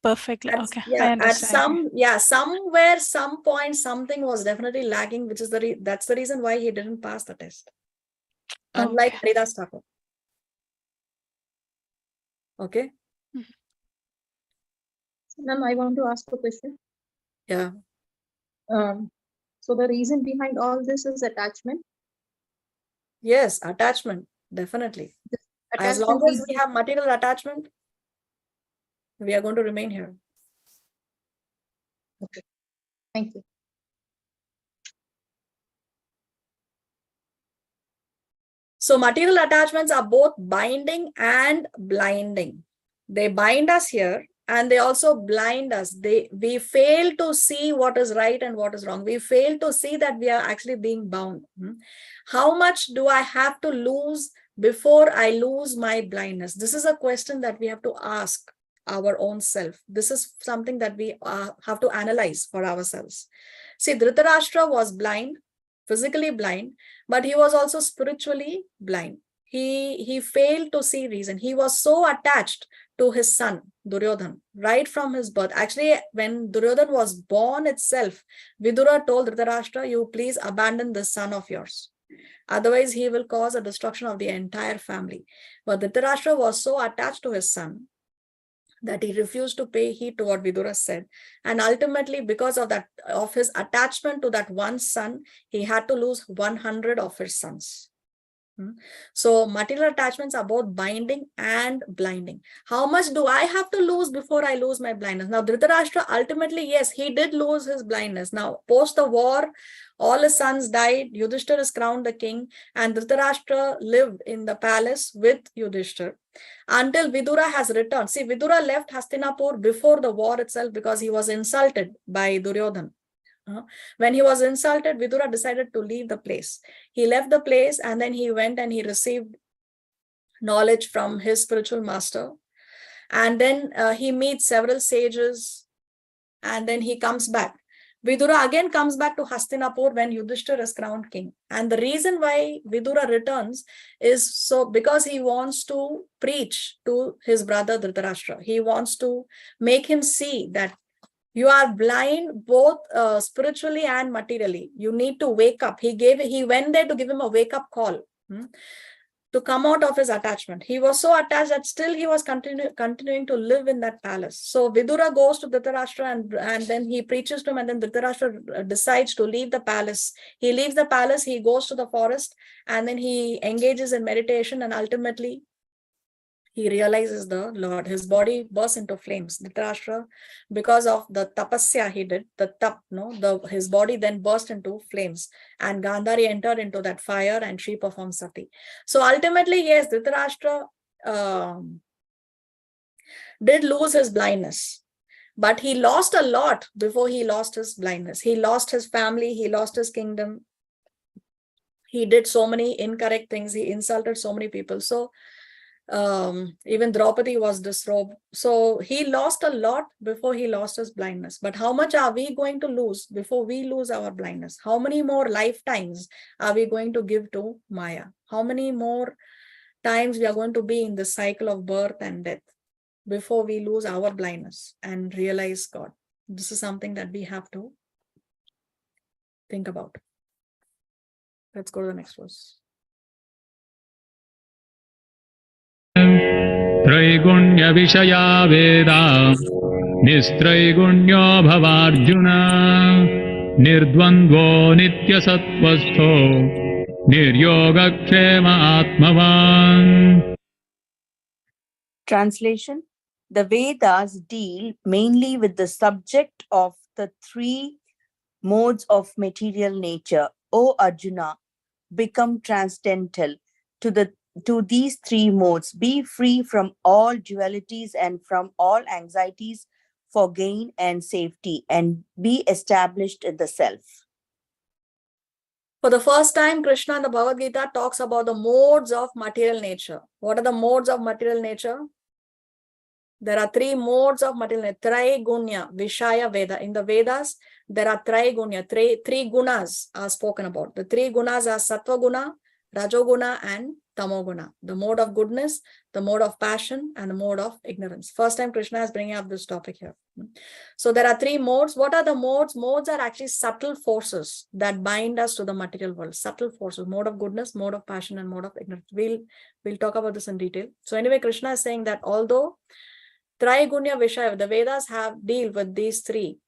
perfectly. Yeah, I understand. Somewhere, some point, something was definitely lacking, which is that's the reason why he didn't pass the test. Unlike Haridas Thakur. Okay. Ma'am, I want to ask a question. Yeah. So the reason behind all this is attachment. Yes, attachment, definitely. As long as we have material attachment, we are going to remain here. Okay. Thank you. So material attachments are both binding and blinding. They bind us here and they also blind us. We fail to see what is right and what is wrong. We fail to see that we are actually being bound. How much do I have to lose before I lose my blindness? This is a question that we have to ask our own self. This is something that we have to analyze for ourselves. See, Dhritarashtra was blind, physically blind, but he was also spiritually blind. He failed to see reason. He was so attached to his son, Duryodhan, right from his birth. Actually, when Duryodhan was born itself, Vidura told Dhritarashtra, you please abandon this son of yours. Otherwise, he will cause a destruction of the entire family. But Dhritarashtra was so attached to his son that he refused to pay heed to what Vidura said. And ultimately, because of his attachment to that one son, he had to lose 100 of his sons. So material attachments are both binding and blinding. How much do I have to lose before I lose my blindness? Now, Dhritarashtra, ultimately, yes, he did lose his blindness. Now, post the war, all his sons died. Yudhishthir is crowned the king, and Dhritarashtra lived in the palace with Yudhishthir until Vidura has returned. See, Vidura left Hastinapur before the war itself because he was insulted by Duryodhan. When he was insulted, Vidura decided to leave the place. He left the place and then he went and he received knowledge from his spiritual master. And then he meets several sages and then he comes back. Vidura again comes back to Hastinapur when Yudhishthira is crowned king. And the reason why Vidura returns is so because he wants to preach to his brother Dhritarashtra. He wants to make him see that you are blind both spiritually and materially. You need to wake up. He went there to give him a wake-up call. To come out of his attachment. He was so attached that still he was continuing to live in that palace. So Vidura goes to Dhritarashtra and then he preaches to him, and then Dhritarashtra decides to leave the palace. He leaves the palace, he goes to the forest, and then he engages in meditation, and ultimately he realizes the Lord. His body bursts into flames. Dhritarashtra, because of the tapasya he did, his body then burst into flames, and Gandhari entered into that fire and she performed sati. So ultimately, yes, Dhritarashtra did lose his blindness, but he lost a lot before he lost his blindness. He lost his family, he lost his kingdom. He did so many incorrect things. He insulted so many people. So even Draupadi was disrobed. So he lost a lot before he lost his blindness. But how much are we going to lose before we lose our blindness? How many more lifetimes are we going to give to Maya? How many more times we are going to be in the cycle of birth and death before we lose our blindness and realize God? This is something that we have to think about. Let's go to the next verse. त्रैगुण्य विषया वेदा निस्त्रैगुण्यो भवार्जुन निर्द्वन्द्वो नित्यसत्त्वस्थो निर्योगक्षेम आत्मवान्. Translation: The Vedas deal mainly with the subject of the three modes of material nature. O Arjuna, become transcendental to these three modes. Be free from all dualities and from all anxieties for gain and safety, and be established in the self. For the first time, Krishna in the Bhagavad Gita talks about the modes of material nature. What are the modes of material nature? There are three modes of material nature. Traigunya, Vishaya Veda. In the Vedas, there are Traigunya, three gunas are spoken about. The three gunas are Sattva Guna, Rajoguna, and Tamoguna. The mode of goodness, the mode of passion, and the mode of ignorance. First time Krishna is bringing up this topic here. So there are three modes. What are the modes? Modes are actually subtle forces that bind us to the material world. Subtle forces. Mode of goodness, mode of passion, and mode of ignorance. We'll talk about this in detail. So anyway, Krishna is saying that although Traigunya Vishaya, the Vedas deal with these three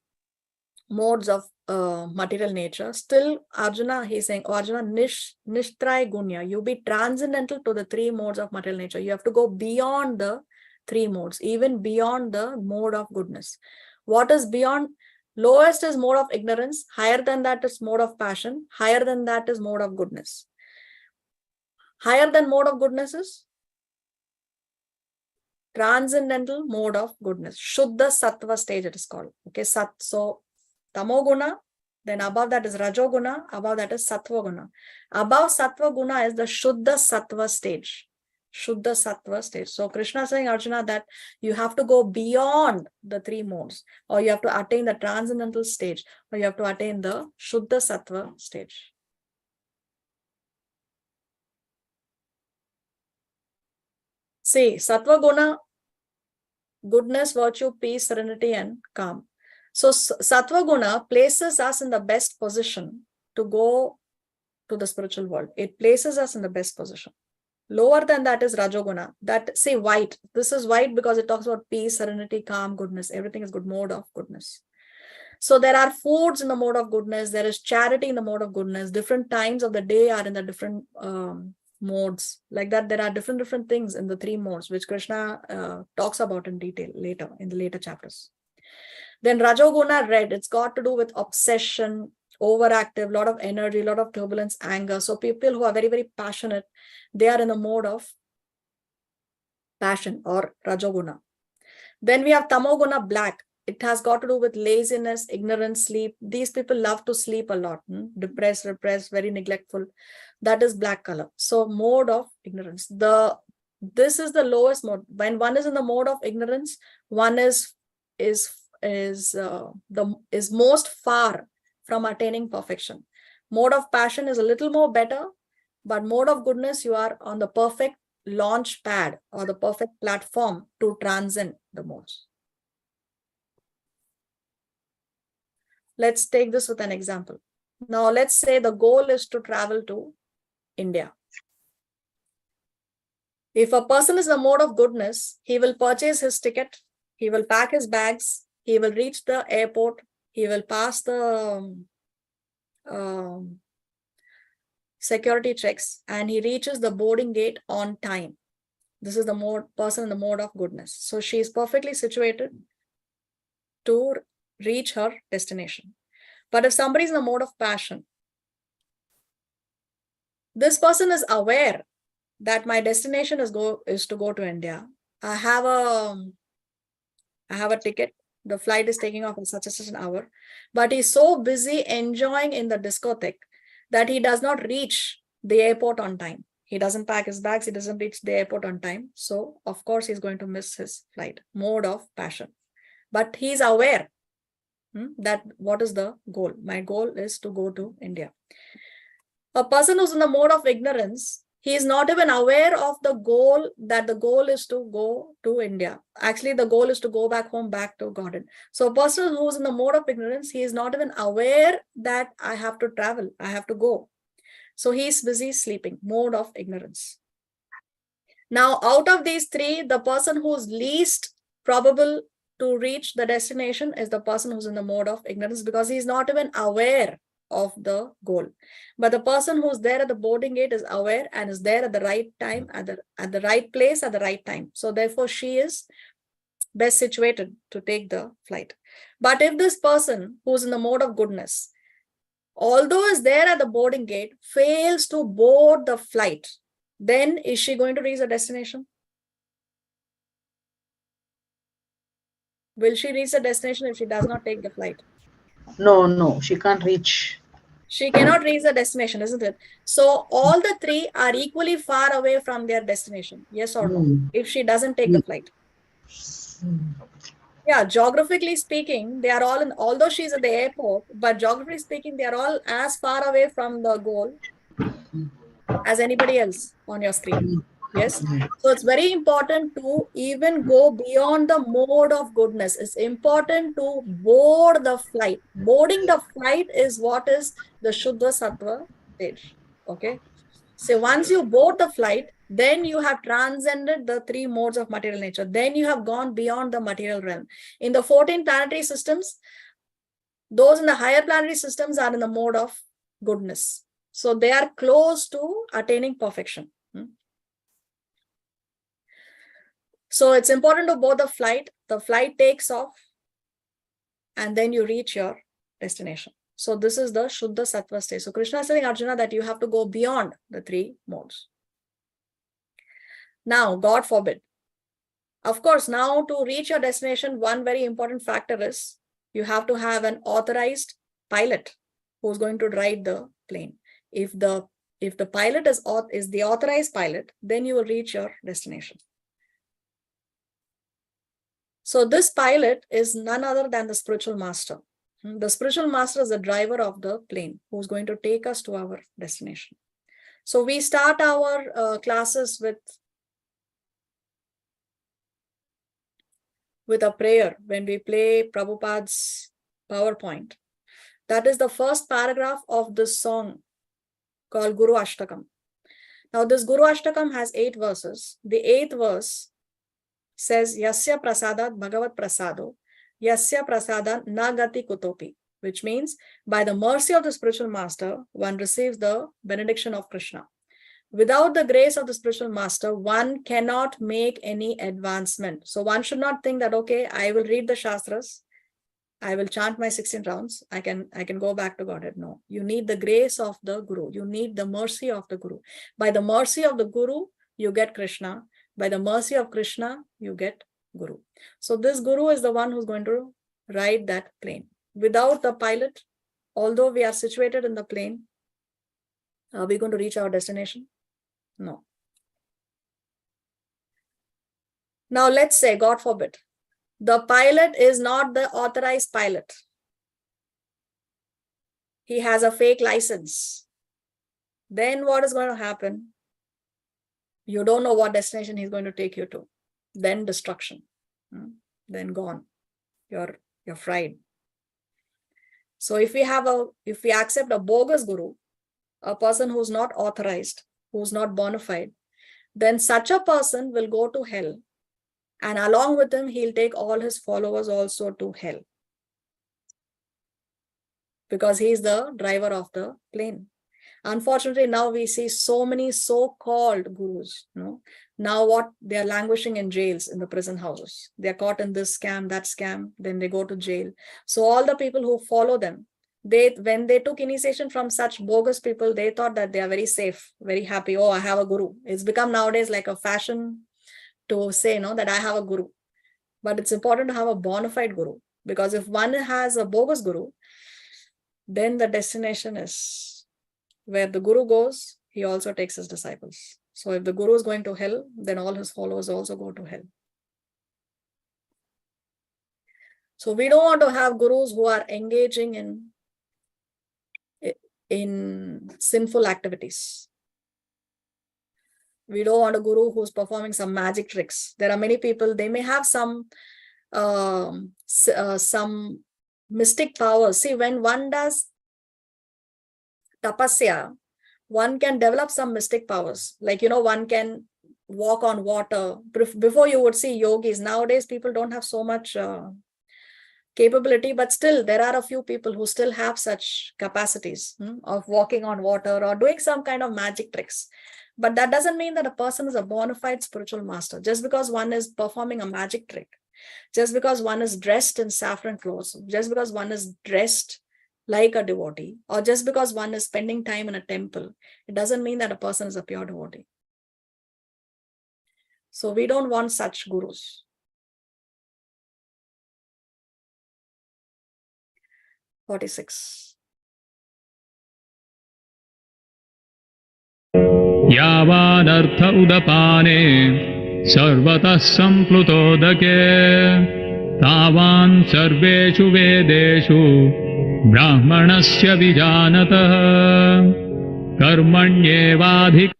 modes of material nature, still Arjuna, he's saying, oh, Arjuna, Nishtrai Gunya, you be transcendental to the three modes of material nature. You have to go beyond the three modes, even beyond the mode of goodness. What is beyond? Lowest is mode of ignorance, higher than that is mode of passion, higher than that is mode of goodness. Higher than mode of goodness is transcendental mode of goodness. Shuddha Sattva stage it is called. Okay, so Tamoguna, then above that is Rajoguna, above that is Sattva Guna. Above Sattva Guna is the Shuddha Sattva stage. Shuddha Sattva stage. So Krishna is saying, Arjuna, that you have to go beyond the three modes, or you have to attain the transcendental stage, or you have to attain the Shuddha Sattva stage. See, Sattva Guna, goodness, virtue, peace, serenity, and calm. So Sattva Guna places us in the best position to go to the spiritual world. It places us in the best position. Lower than that is Rajoguna. That, say, white. This is white because it talks about peace, serenity, calm, goodness. Everything is good mode of goodness. So there are foods in the mode of goodness. There is charity in the mode of goodness. Different times of the day are in the different modes. Like that, there are different things in the three modes, which Krishna talks about in detail later, in the later chapters. Then Rajoguna, red, it's got to do with obsession, overactive, lot of energy, lot of turbulence, anger. So people who are very, very passionate, they are in the mode of passion or Rajoguna. Then we have Tamoguna, black. It has got to do with laziness, ignorance, sleep. These people love to sleep a lot. Depressed, repressed, very neglectful. That is black color. So mode of ignorance. This is the lowest mode. When one is in the mode of ignorance, one is is most far from attaining perfection. Mode of passion is a little more better, but mode of goodness, you are on the perfect launch pad or the perfect platform to transcend the modes. Let's take this with an example. Now, let's say the goal is to travel to India. If a person is in the mode of goodness, he will purchase his ticket, he will pack his bags, he will reach the airport, he will pass the security checks, and he reaches the boarding gate on time. This is the person in the mode of goodness. So she is perfectly situated to reach her destination. But if somebody is in the mode of passion, this person is aware that my destination is to go to India. I have a ticket. The flight is taking off in such an hour, but he's so busy enjoying in the discotheque that he does not reach the airport on time. He doesn't pack his bags. He doesn't reach the airport on time. So of course he's going to miss his flight. Mode of passion. But he's aware that what is the goal? My goal is to go to India. A person who's in the mode of ignorance, he is not even aware of the goal, that the goal is to go to India. Actually, the goal is to go back home, back to Godhead. So a person who's in the mode of ignorance, he is not even aware that I have to travel, I have to go. So he's busy sleeping, mode of ignorance. Now, out of these three, the person who's least probable to reach the destination is the person who's in the mode of ignorance, because he's not even aware of the goal. But the person who's there at the boarding gate is aware and is there at the right time, at the right place at the right time. So therefore she is best situated to take the flight. But if this person who's in the mode of goodness, although is there at the boarding gate, fails to board the flight, then is she going to reach the destination? Will she reach the destination if she does not take the flight? No, she can't reach. She cannot reach the destination, isn't it? So all the three are equally far away from their destination. Yes or no? If she doesn't take the flight. Yeah, geographically speaking, they are all in, although she's at the airport, but geographically speaking, they are all as far away from the goal as anybody else on your screen. Yes. So it's very important to even go beyond the mode of goodness. It's important to board the flight. Boarding the flight is what is the Shuddha Sattva stage. Okay. So once you board the flight, then you have transcended the three modes of material nature. Then you have gone beyond the material realm. In the 14 planetary systems, those in the higher planetary systems are in the mode of goodness. So they are close to attaining perfection. So it's important to board the flight. The flight takes off and then you reach your destination. So this is the Shuddha Sattva stage. So Krishna is telling Arjuna that you have to go beyond the three modes. Now, God forbid. Of course, now to reach your destination, one very important factor is you have to have an authorized pilot who's going to ride the plane. If the pilot is the authorized pilot, then you will reach your destination. So this pilot is none other than the spiritual master. The spiritual master is the driver of the plane who's going to take us to our destination. So we start our classes with a prayer when we play Prabhupada's PowerPoint. That is the first paragraph of this song called Guru Ashtakam. Now this Guru Ashtakam has 8 verses. The 8th verse says, Yasya prasadat Bhagawad prasado, Yasya prasadat nagati kutopi, which means by the mercy of the spiritual master, one receives the benediction of Krishna. Without the grace of the spiritual master, one cannot make any advancement. So one should not think that, okay, I will read the Shastras, I will chant my 16 rounds, I can go back to Godhead. No, you need the grace of the Guru. You need the mercy of the Guru. By the mercy of the Guru, you get Krishna. By the mercy of Krishna, you get Guru. So this Guru is the one who's going to ride that plane. Without the pilot, although we are situated in the plane, are we going to reach our destination? No. Now let's say, God forbid, The pilot is not the authorized pilot. He has a fake license. Then what is going to happen? You don't know what destination he's going to take you to. Then destruction. Then gone. You're fried. So if we accept a bogus guru, a person who's not authorized, who's not bona fide, then such a person will go to hell. And along with him, he'll take all his followers also to hell. Because he's the driver of the plane. Unfortunately, now we see so many so-called gurus. Now what? They are languishing in jails, in the prison houses. They are caught in this scam, that scam, then they go to jail. So all the people who follow them, when they took initiation from such bogus people, they thought that they are very safe, very happy. Oh, I have a guru. It's become nowadays like a fashion to say, that I have a guru. But it's important to have a bona fide guru. Because if one has a bogus guru, then the destination is where the guru goes, he also takes his disciples. So if the guru is going to hell, then all his followers also go to hell. So we don't want to have gurus who are engaging in sinful activities. We don't want a guru who's performing some magic tricks. There are many people, they may have some mystic powers. See, when one does tapasya, one can develop some mystic powers. Like, one can walk on water. Before you would see yogis. Nowadays, people don't have so much capability, but still there are a few people who still have such capacities of walking on water or doing some kind of magic tricks. But that doesn't mean that a person is a bona fide spiritual master. Just because one is performing a magic trick, just because one is dressed in saffron clothes, just because one is dressed like a devotee, or just because one is spending time in a temple, it doesn't mean that a person is a pure devotee. So we don't want such gurus. (46) यावादर्थ उदपाने सर्वतः सम्प्लुतोदके तावान् सर्वेषु वेदेषु ब्राह्मणस्य विजानतः कर्मण्येवाधिक.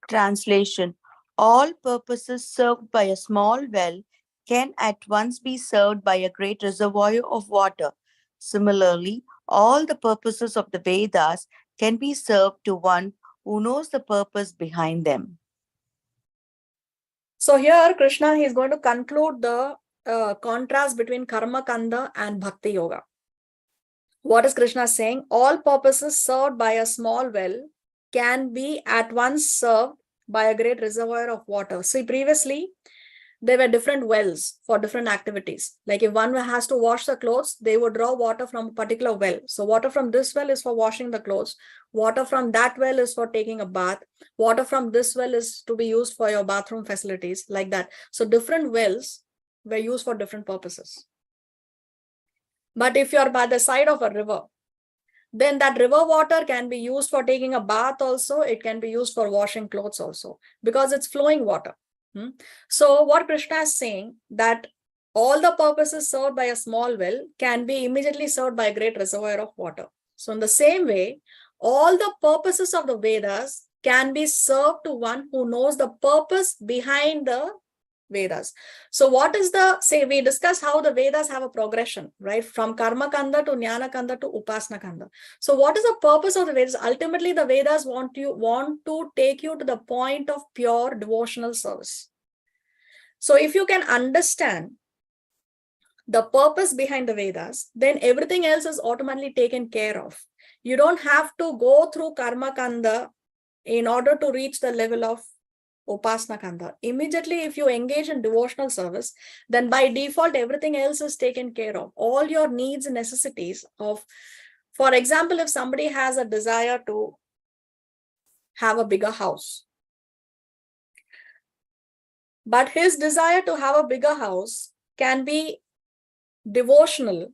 Translation: all purposes served by a small well can at once be served by a great reservoir of water. Similarly, all the purposes of the Vedas can be served to one who knows the purpose behind them. So here Krishna, he is going to conclude the contrast between Karma Kanda and Bhakti Yoga. What is Krishna saying? All purposes served by a small well can be at once served by a great reservoir of water. See, previously, there were different wells for different activities. Like if one has to wash the clothes, they would draw water from a particular well. So water from this well is for washing the clothes. Water from that well is for taking a bath. Water from this well is to be used for your bathroom facilities, like that. So different wells were used for different purposes. But if you're by the side of a river, then that river water can be used for taking a bath also. It can be used for washing clothes also, because it's flowing water. So what Krishna is saying, that all the purposes served by a small well can be immediately served by a great reservoir of water. So in the same way, all the purposes of the Vedas can be served to one who knows the purpose behind the Vedas. So what is we discussed how the Vedas have a progression, right? From Karma Kanda to Jnana Kanda to Upasana Kanda. So what is the purpose of the Vedas? Ultimately, the Vedas want to take you to the point of pure devotional service. So if you can understand the purpose behind the Vedas, then everything else is automatically taken care of. You don't have to go through Karma Kanda in order to reach the level of Upasana Kanda. Immediately, if you engage in devotional service, then by default, everything else is taken care of. All your needs and necessities of, for example, if somebody has a desire to have a bigger house, but his desire to have a bigger house can be devotional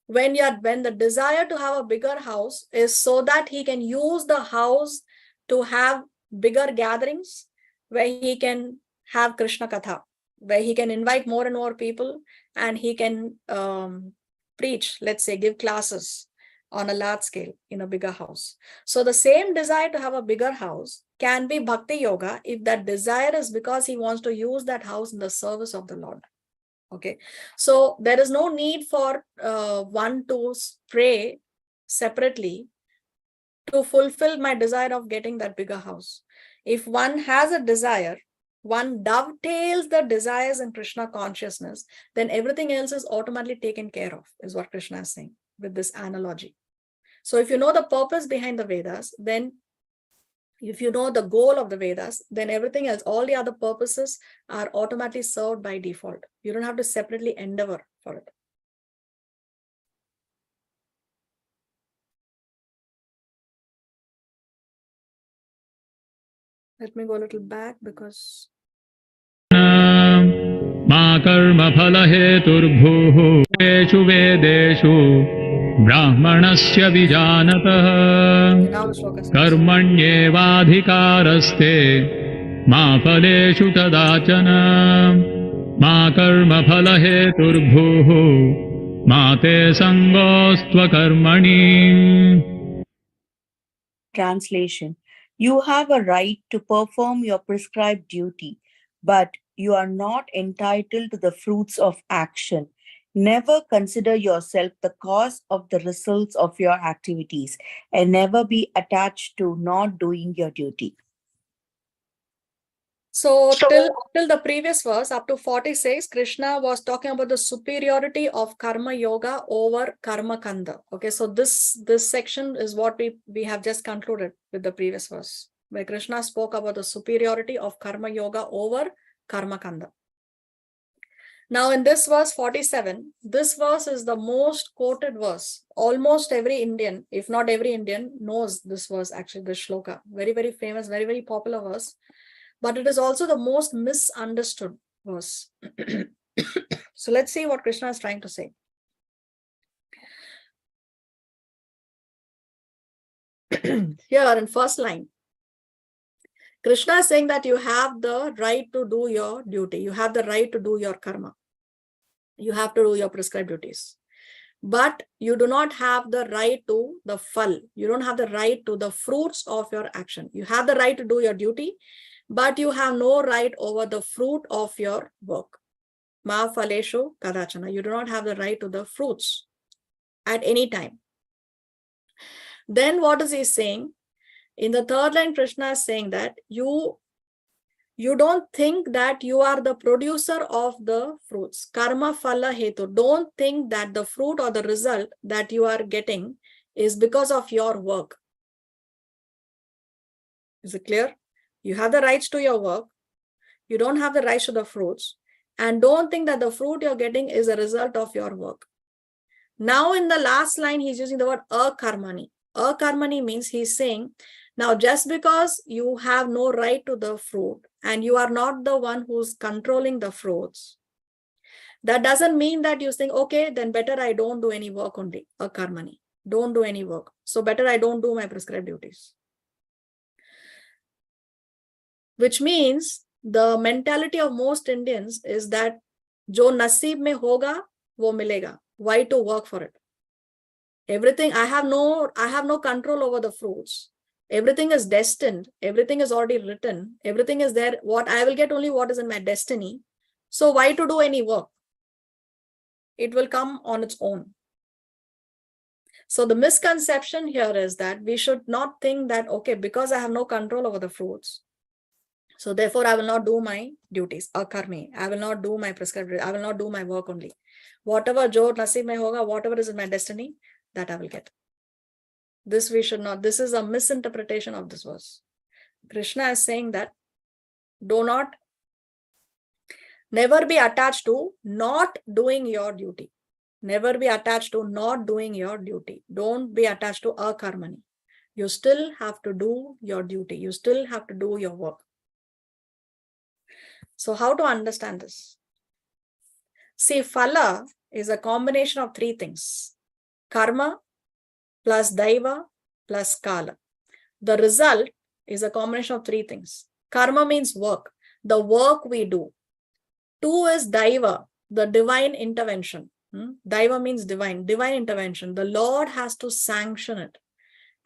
when the desire to have a bigger house is so that he can use the house to have bigger gatherings where he can have Krishna Katha. where he can invite more and more people, and he can preach, let's say, give classes on a large scale in a bigger house. So the same desire to have a bigger house can be bhakti yoga if that desire is because he wants to use that house in the service of the Lord. Okay, so there is no need for one to pray separately to fulfill my desire of getting that bigger house. If one has a desire, one dovetails the desires in Krishna consciousness, then everything else is automatically taken care of, is what Krishna is saying with this analogy. So if you know the purpose behind the Vedas, then if you know the goal of the Vedas, then everything else, all the other purposes are automatically served by default. You don't have to separately endeavor for it. Let me go a little back because मा कर्मफलहेतुर्भुः येषु वेदेषु ब्राह्मणस्य विजानतः now the shloka says, कर्मण्येवाधिकारस्ते मा फलेषु कदाचन मा कर्मफलहेतुर्भुः मा ते सङ्गोऽस्त्वकर्मणि. Translation: You have a right to perform your prescribed duty, but you are not entitled to the fruits of action. Never consider yourself the cause of the results of your activities, and never be attached to not doing your duty. so till the previous verse, up to 46, Krishna was talking about the superiority of karma yoga over karma kanda. Okay, so this section is what we have just concluded with the previous verse, where Krishna spoke about the superiority of karma yoga over karma kanda. Now in this verse 47, this verse is the most quoted verse. Almost every Indian, if not every Indian, knows this verse, actually, this shloka. Very, very famous, very, very popular verse. But it is also the most misunderstood verse. So let's see what Krishna is trying to say. Here in first line, Krishna is saying that you have the right to do your duty. You have the right to do your karma. You have to do your prescribed duties. But you do not have the right to the phal. You don't have the right to the fruits of your action. You have the right to do your duty, but you have no right over the fruit of your work. Ma phaleshu kadachana. You do not have the right to the fruits at any time. Then what is he saying? In the third line, Krishna is saying that you don't think that you are the producer of the fruits. Karma phala hetu. Don't think that the fruit or the result that you are getting is because of your work. Is it clear? You have the rights to your work. You don't have the rights to the fruits. And don't think that the fruit you're getting is a result of your work. Now in the last line, he's using the word akarmani. Akarmani means he's saying, now just because you have no right to the fruit and you are not the one who's controlling the fruits, that doesn't mean that you think, okay, then better I don't do any work only. Akarmani. Don't do any work. So better I don't do my prescribed duties. Which means the mentality of most Indians is that jo naseeb mein hoga, wo milega. Why to work for it? Everything, I have no control over the fruits. Everything is destined. Everything is already written. Everything is there. What I will get only what is in my destiny. So why to do any work? It will come on its own. So the misconception here is that we should not think that, okay, because I have no control over the fruits, so therefore I will not do my duties, akarmi. I will not do my prescribed, I will not do my work only. Whatever jo naseeb mein hoga, whatever is in my destiny, that I will get. This we should not, this is a misinterpretation of this verse. Krishna is saying that never be attached to not doing your duty. Never be attached to not doing your duty. Don't be attached to akarmani. You still have to do your duty. You still have to do your work. So how to understand this? See, phala is a combination of three things. Karma plus daiva plus kala. The result is a combination of three things. Karma means work. The work we do. 2 is Daiva, the divine intervention. Daiva means divine intervention. The Lord has to sanction it.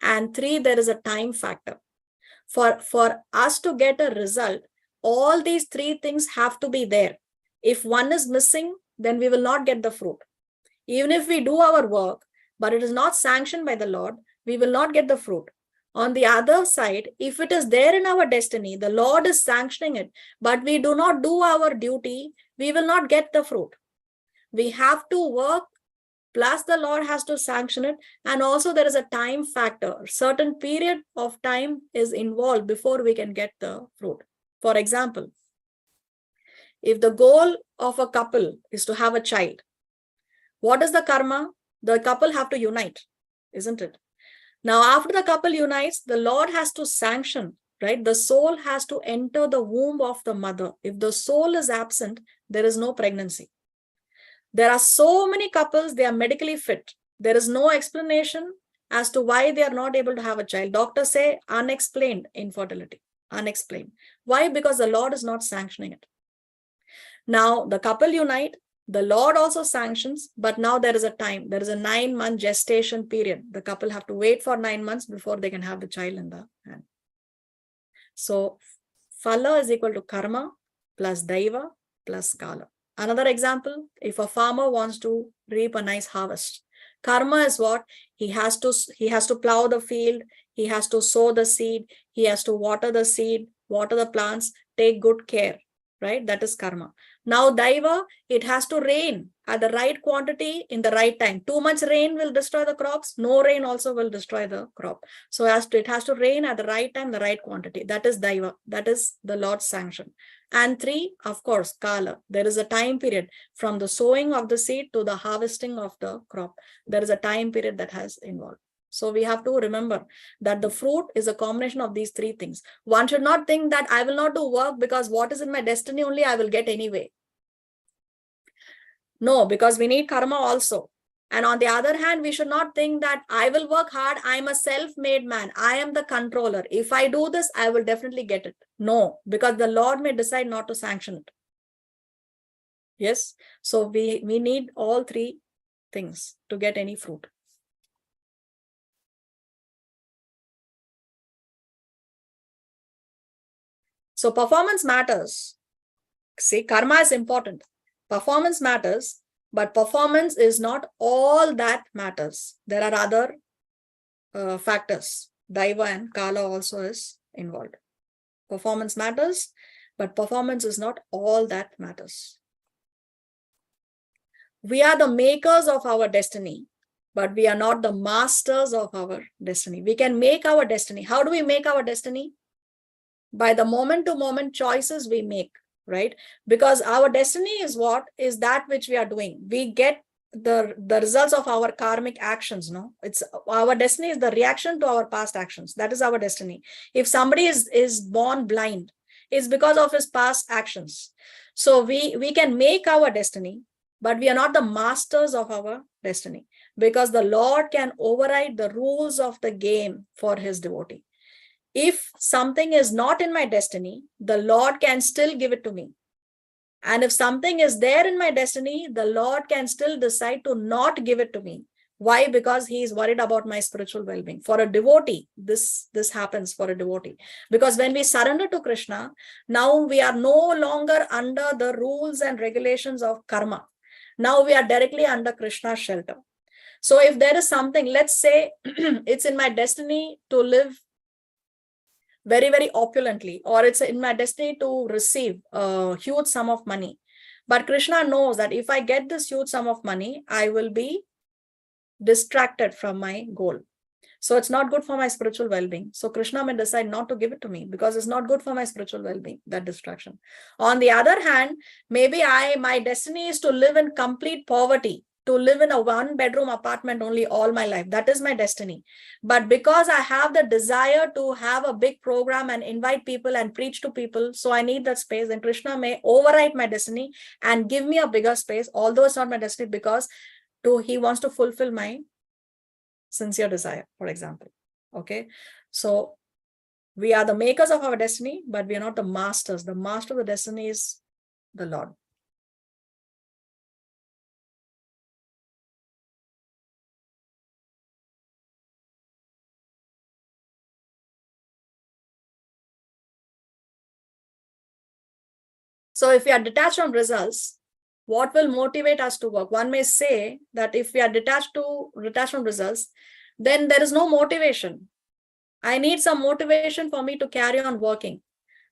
And 3, there is a time factor. For us to get a result, all these 3 things have to be there. If one is missing, then we will not get the fruit. Even if we do our work, but it is not sanctioned by the Lord, we will not get the fruit. On the other side, if it is there in our destiny, the Lord is sanctioning it, but we do not do our duty, we will not get the fruit. We have to work, plus the Lord has to sanction it. And also there is a time factor. A certain period of time is involved before we can get the fruit. For example, if the goal of a couple is to have a child, what is the karma? The couple have to unite, isn't it? Now, after the couple unites, the Lord has to sanction, right? The soul has to enter the womb of the mother. If the soul is absent, there is no pregnancy. There are so many couples, they are medically fit. There is no explanation as to why they are not able to have a child. Doctors say unexplained infertility, unexplained. Why? Because the Lord is not sanctioning it. Now, the couple unite, the Lord also sanctions, but now there is a time. There is a 9-month gestation period. The couple have to wait for 9 months before they can have the child in the hand. So, Phala is equal to karma plus Daiva plus Kala. Another example, if a farmer wants to reap a nice harvest, karma is what? He has to plow the field, he has to sow the seed, he has to water the seed, water the plants, take good care, right? That is karma. Now, Daiva, it has to rain at the right quantity in the right time. Too much rain will destroy the crops. No rain also will destroy the crop. So it has to rain at the right time, the right quantity. That is Daiva. That is the Lord's sanction. And 3, of course, Kala. There is a time period from the sowing of the seed to the harvesting of the crop. There is a time period that has involved. So we have to remember that the fruit is a combination of these 3 things. One should not think that I will not do work because what is in my destiny only I will get anyway. No, because we need karma also. And on the other hand, we should not think that I will work hard. I'm a self-made man. I am the controller. If I do this, I will definitely get it. No, because the Lord may decide not to sanction it. Yes. So we need all 3 things to get any fruit. So performance matters. See, karma is important. Performance matters, but performance is not all that matters. There are other factors. Daiva and Kala also is involved. Performance matters, but performance is not all that matters. We are the makers of our destiny, but we are not the masters of our destiny. We can make our destiny. How do we make our destiny? By the moment-to-moment choices we make, right? Because our destiny is what? Is that which we are doing. We get the results of our karmic actions, no? It's our destiny is the reaction to our past actions. That is our destiny. If somebody is born blind, it's because of his past actions. So we can make our destiny, but we are not the masters of our destiny, because the Lord can override the rules of the game for his devotee. If something is not in my destiny, the Lord can still give it to me. And if something is there in my destiny, the Lord can still decide to not give it to me. Why? Because he is worried about my spiritual well-being. For a devotee, this happens for a devotee. Because when we surrender to Krishna, now we are no longer under the rules and regulations of karma. Now we are directly under Krishna's shelter. So if there is something, let's say it's in my destiny to live very, very opulently, or it's in my destiny to receive a huge sum of money. But Krishna knows that if I get this huge sum of money, I will be distracted from my goal. So it's not good for my spiritual well-being. So Krishna may decide not to give it to me because it's not good for my spiritual well-being, that distraction. On the other hand, maybe my destiny is to live in complete poverty, to live in a 1-bedroom apartment only all my life. That is my destiny. But because I have the desire to have a big program and invite people and preach to people, so I need that space, then Krishna may override my destiny and give me a bigger space, although it's not my destiny, because he wants to fulfill my sincere desire, for example. Okay. So we are the makers of our destiny, but we are not the masters. The master of the destiny is the Lord. So if we are detached from results, what will motivate us to work? One may say that if we are detached from results, then there is no motivation. I need some motivation for me to carry on working.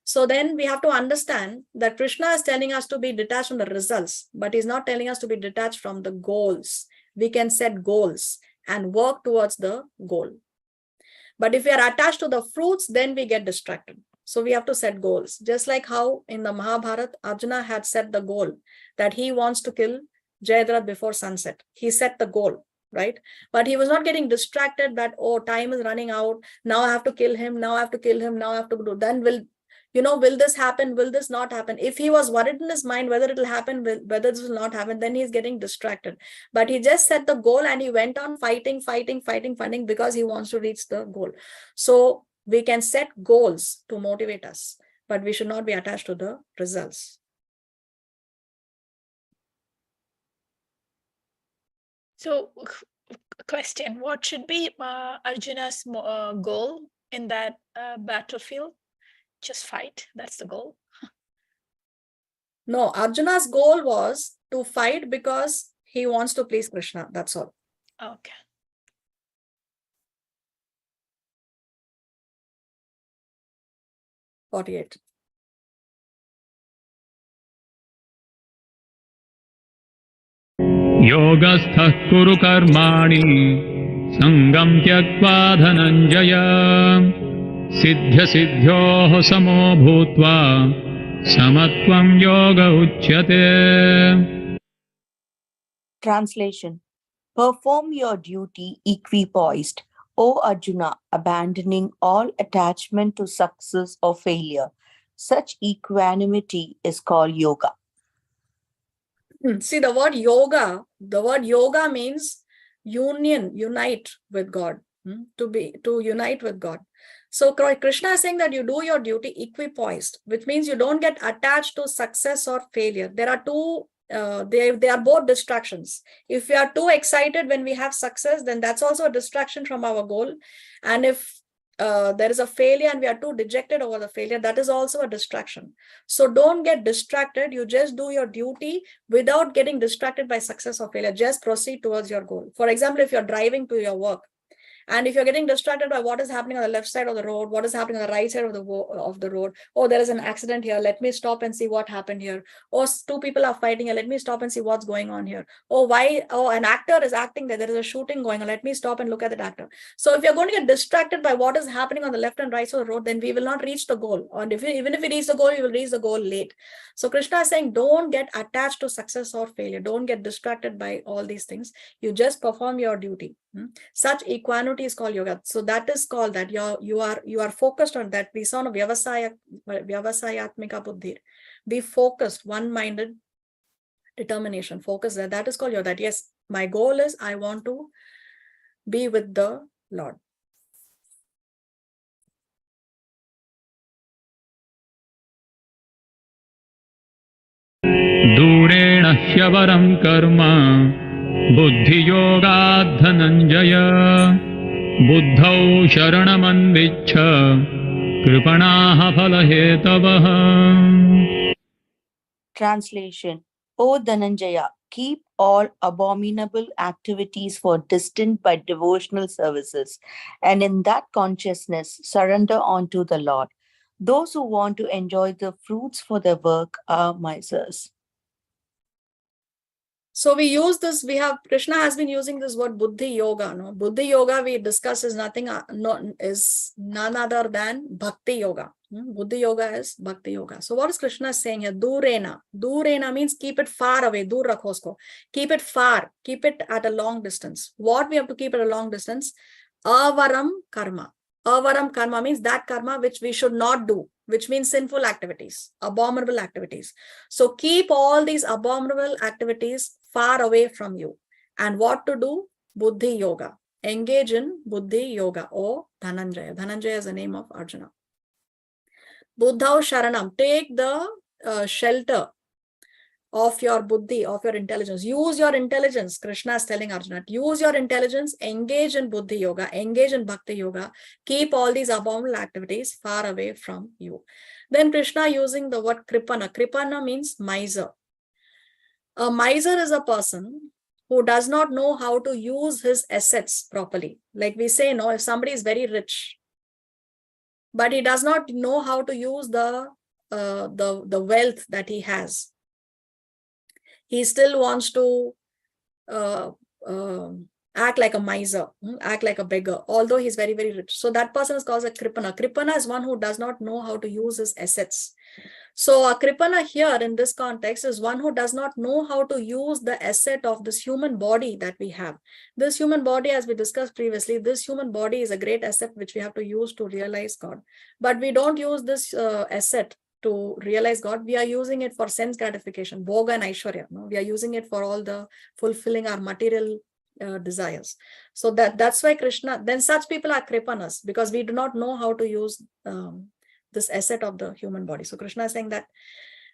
So then we have to understand that Krishna is telling us to be detached from the results, but he's not telling us to be detached from the goals. We can set goals and work towards the goal. But if we are attached to the fruits, then we get distracted. So we have to set goals. Just like how in the Mahabharata, Arjuna had set the goal that he wants to kill Jayadratha before sunset. He set the goal, right? But he was not getting distracted that, oh, time is running out. Now I have to kill him. Now I have to kill him. Now I have to do. Then will this happen? Will this not happen? If he was worried in his mind whether it will happen, whether this will not happen, then he's getting distracted. But he just set the goal and he went on fighting because he wants to reach the goal. So we can set goals to motivate us, but we should not be attached to the results. So, question: what should be Arjuna's goal in that battlefield? Just fight. That's the goal. No, Arjuna's goal was to fight because he wants to please Krishna. That's all. Okay. .48. योगस्थः कुरु कर्माणि सङ्गं त्यक्त्वा धनञ्जय सिद्ध्यसिद्ध्योः समो भूत्वा समत्वं योग उच्यते. Translation. Perform your duty equipoised, O Arjuna, abandoning all attachment to success or failure. Such equanimity is called yoga. See, the word yoga means union, unite with God, to unite with God. So Krishna is saying that you do your duty equipoised, which means you don't get attached to success or failure. There are two, they are both distractions. If we are too excited when we have success, then that's also a distraction from our goal. And if there is a failure and we are too dejected over the failure, that is also a distraction. So don't get distracted. You just do your duty without getting distracted by success or failure. Just proceed towards your goal. For example, if you're driving to your work, and if you're getting distracted by what is happening on the left side of the road, what is happening on the right side of the road, oh, there is an accident here, let me stop and see what happened here. Or two people are fighting here, let me stop and see what's going on here. Oh, an actor is acting there, there is a shooting going on, let me stop and look at that actor. So if you're going to get distracted by what is happening on the left and right side of the road, then we will not reach the goal. Or even if we reach the goal, we will reach the goal late. So Krishna is saying, don't get attached to success or failure. Don't get distracted by all these things. You just perform your duty. Such equanimity is called yoga. So that is called that you are focused on that. We saw vyavasayatmika buddhi. Be focused, one-minded determination. Focus that is called yoga. That yes, my goal is I want to be with the Lord. दूरेण ह्यवरं कर्म बुद्धियोगात् धनञ्जय बुद्धौ शरणमन्विच्छ कृपणाः फलहेतवः. Translation. O Dhananjaya, keep all abominable activities for distant but devotional services, and in that consciousness surrender unto the Lord. Those who want to enjoy the fruits for their work are misers. So we use this, Krishna has been using this word buddhi yoga. No? Buddhi yoga we discuss is is none other than bhakti yoga. Buddhi yoga is bhakti yoga. So what is Krishna saying here? Durena. Durena means keep it far away. Dur rakho usko. Keep it far. Keep it at a long distance. What we have to keep at a long distance? Avaram karma. Avaram karma means that karma which we should not do, which means sinful activities, abominable activities. So keep all these abominable activities far away from you. And what to do? Buddhi yoga. Engage in buddhi yoga or Dhananjaya. Dhananjaya is the name of Arjuna. Buddhau sharanam. Take the shelter of your buddhi, of your intelligence. Use your intelligence. Krishna is telling Arjuna, use your intelligence, engage in buddhi yoga, engage in bhakti yoga, keep all these abominable activities far away from you. Then Krishna using the word kripana. Kripana means miser. A miser is a person who does not know how to use his assets properly. Like we say, no, if somebody is very rich, but he does not know how to use the wealth that he has, he still wants to act like a miser, act like a beggar, although he's very, very rich. So that person is called a kripana. Kripana is one who does not know how to use his assets. So a kripana here in this context is one who does not know how to use the asset of this human body that we have. This human body, as we discussed previously, this human body is a great asset which we have to use to realize God. But we don't use this asset to realize God. We are using it for sense gratification, bhoga and aishwarya. No? We are using it for all the fulfilling our material desires. So that's why Krishna, then such people are kripanas, because we do not know how to use this asset of the human body. So Krishna is saying that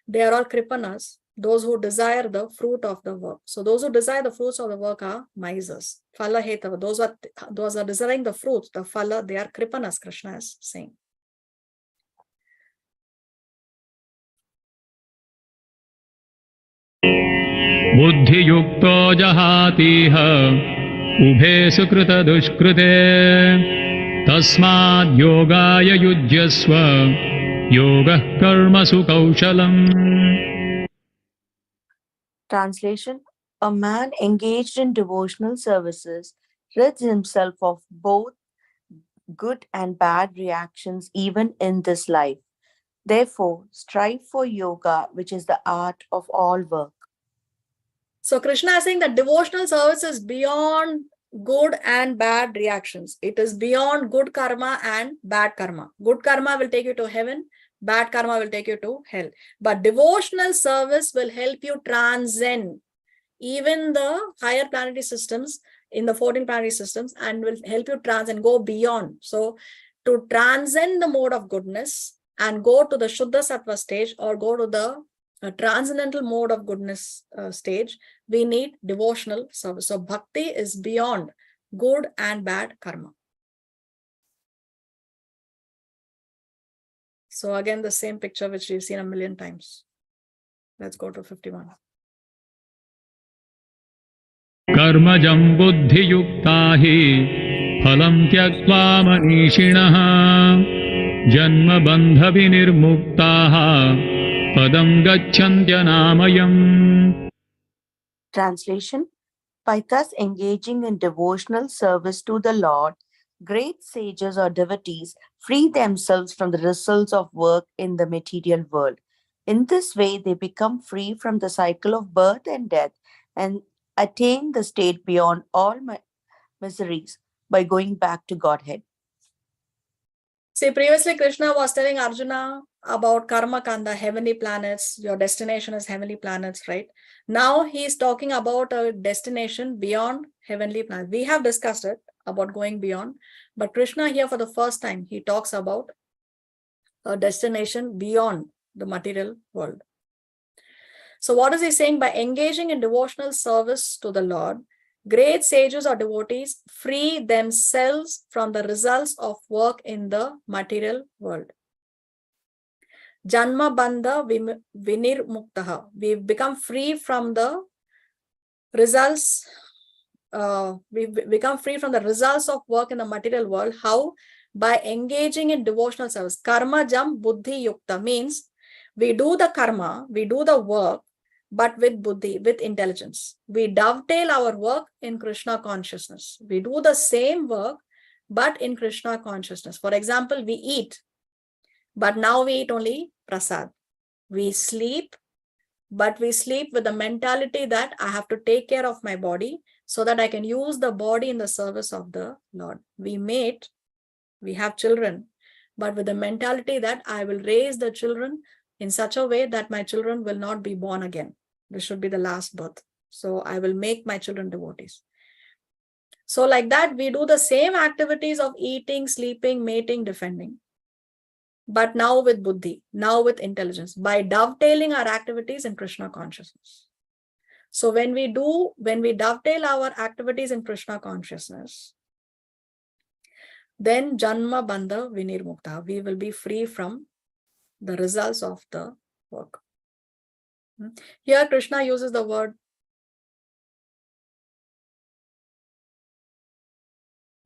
they are all kripanas, those who desire the fruit of the work. So those who desire the fruits of the work are misers. Phala hetava, those are desiring the fruits, the phala, they are kripanas, Krishna is saying. बुद्धियुक्तो जहातीह उभे सुकृत दुष्कृते तस्माद् योगाय युज्यस्व योगः कर्मसु कौशलम्. Translation: A man engaged in devotional services rids himself of both good and bad reactions even in this life. Therefore, strive for yoga, which is the art of all work. So Krishna is saying that devotional service is beyond good and bad reactions. It is beyond good karma and bad karma. Good karma will take you to heaven. Bad karma will take you to hell. But devotional service will help you transcend even the higher planetary systems in the 14 planetary systems and will help you transcend, go beyond. So to transcend the mode of goodness and go to the Shuddha Sattva stage or go to the transcendental mode of goodness stage, we need devotional service. So bhakti is beyond good and bad karma. So again, the same picture which we've seen a million times. Let's go to 51. कर्मजं बुद्धियुक्ता हि फलं त्यक्त्वा मनीषिणः जन्मबन्धविनिर्मुक्ताः पदं गच्छन्त्यनामयम्. Translation: By thus engaging in devotional service to the Lord, great sages or devotees free themselves from the results of work in the material world. In this way, they become free from the cycle of birth and death and attain the state beyond all miseries by going back to Godhead. See, previously Krishna was telling Arjuna about Karma Kanda, heavenly planets. Your destination is heavenly planets, right? Now he's talking about a destination beyond heavenly planets. We have discussed it about going beyond, but Krishna here for the first time, he talks about a destination beyond the material world. So what is he saying? By engaging in devotional service to the Lord, great sages or devotees free themselves from the results of work in the material world. Janma bandha vinirmuktaha. We become free from the results. We become free from the results of work in the material world. How? By engaging in devotional service. Karma jam buddhi yukta means we do the karma, we do the work, but with buddhi, with intelligence. We dovetail our work in Krishna consciousness. We do the same work, but in Krishna consciousness. For example, we eat, but now we eat only prasad. We sleep, but we sleep with the mentality that I have to take care of my body so that I can use the body in the service of the Lord. We mate, we have children, but with the mentality that I will raise the children in such a way that my children will not be born again. This should be the last birth. So I will make my children devotees. So like that, we do the same activities of eating, sleeping, mating, defending. but now with buddhi, now with intelligence, by dovetailing our activities in Krishna consciousness. So when we dovetail our activities in Krishna consciousness, then Janma Bandha Vinirmukta, we will be free from the results of the work. Here Krishna uses the word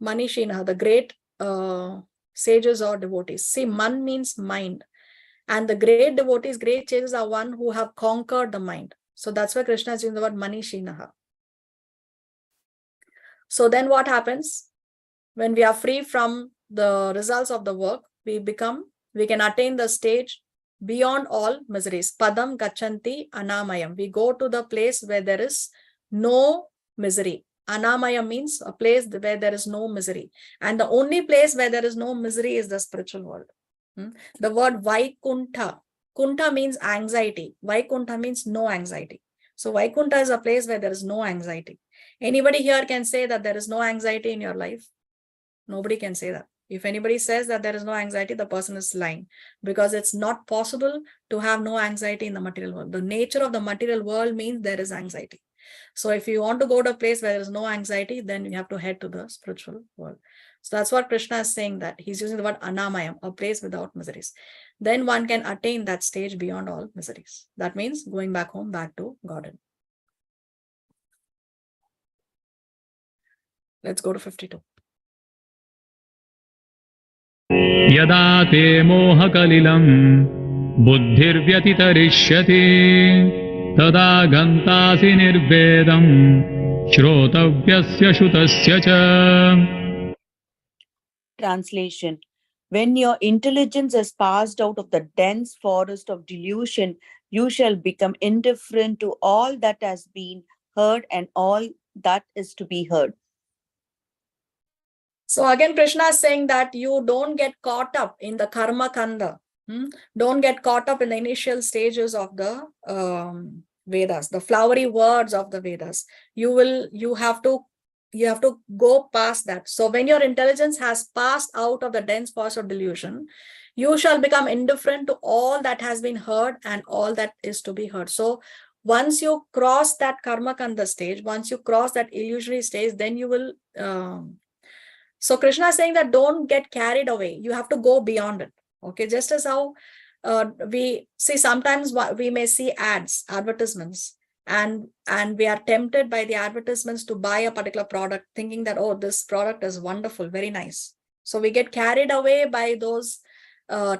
Manishina, the great sages or devotees. See, Man means mind. And the great devotees, great sages are one who have conquered the mind. So that's why Krishna is using the word Manishinaha. So then what happens? When we are free from the results of the work, we can attain the stage beyond all miseries. Padam Gachanti Anamayam. We go to the place where there is no misery. Anamaya means a place where there is no misery. And the only place where there is no misery is the spiritual world. The word Vaikuntha. Kuntha means anxiety. Vaikuntha means no anxiety. So Vaikuntha is a place where there is no anxiety. Anybody here can say that there is no anxiety in your life? Nobody can say that. If anybody says that there is no anxiety, the person is lying, because it's not possible to have no anxiety in the material world. The nature of the material world means there is anxiety. So if you want to go to a place where there is no anxiety, then you have to head to the spiritual world. So that's what Krishna is saying, that he's using the word Anamayam, a place without miseries. Then one can attain that stage beyond all miseries. That means going back home, back to Godhead. Let's go to 52. यदा ते मोहकलिलं बुद्धिर्व्यतितरिष्यति तदा गन्तासि निर्वेदं श्रोतव्यस्य श्रुतस्य च. Translation. When your intelligence has passed out of the dense forest of delusion, you shall become indifferent to all that has been heard and all that is to be heard. So again, Krishna is saying that you don't get caught up in the karma kanda. Don't get caught up in the initial stages of the Vedas, the flowery words of the Vedas. You have to go past that. So when your intelligence has passed out of the dense forest of delusion, you shall become indifferent to all that has been heard and all that is to be heard. So once you cross that karma kanda stage, once you cross that illusory stage, then you will so Krishna is saying that don't get carried away. You have to go beyond it. Okay, just as how we see, sometimes we may see advertisements, and we are tempted by the advertisements to buy a particular product, thinking that, oh, this product is wonderful, very nice. So we get carried away by those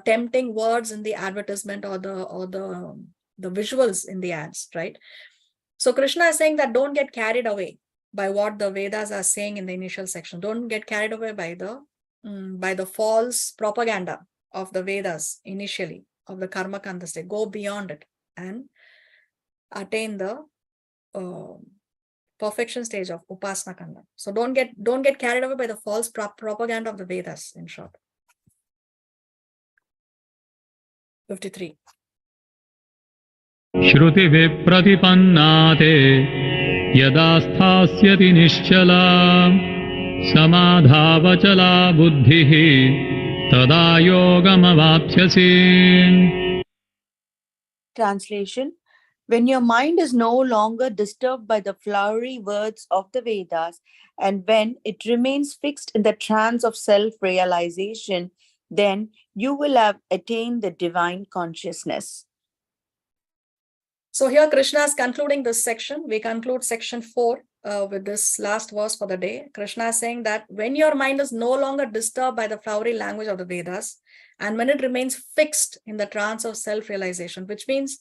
tempting words in the advertisement or the visuals in the ads, right? So Krishna is saying that don't get carried away by what the Vedas are saying in the initial section. Don't get carried away by the false propaganda of the Vedas initially, of the karma kanda state. Go beyond it and attain the perfection stage of upasana kanda. So don't get carried away by the false propaganda of the Vedas, in short. 53. श्रुति विप्रतिपन्नाते यदा स्थास्यति निश्चला समाधावचला बुद्धिः तदा योगमवाप्स्यसि. Translation. When your mind is no longer disturbed by the flowery words of the Vedas, and when it remains fixed in the trance of self-realization, then you will have attained the divine consciousness. So here Krishna is concluding this section. We conclude section 4 with this last verse for the day. Krishna is saying that when your mind is no longer disturbed by the flowery language of the Vedas, and when it remains fixed in the trance of self-realization, which means,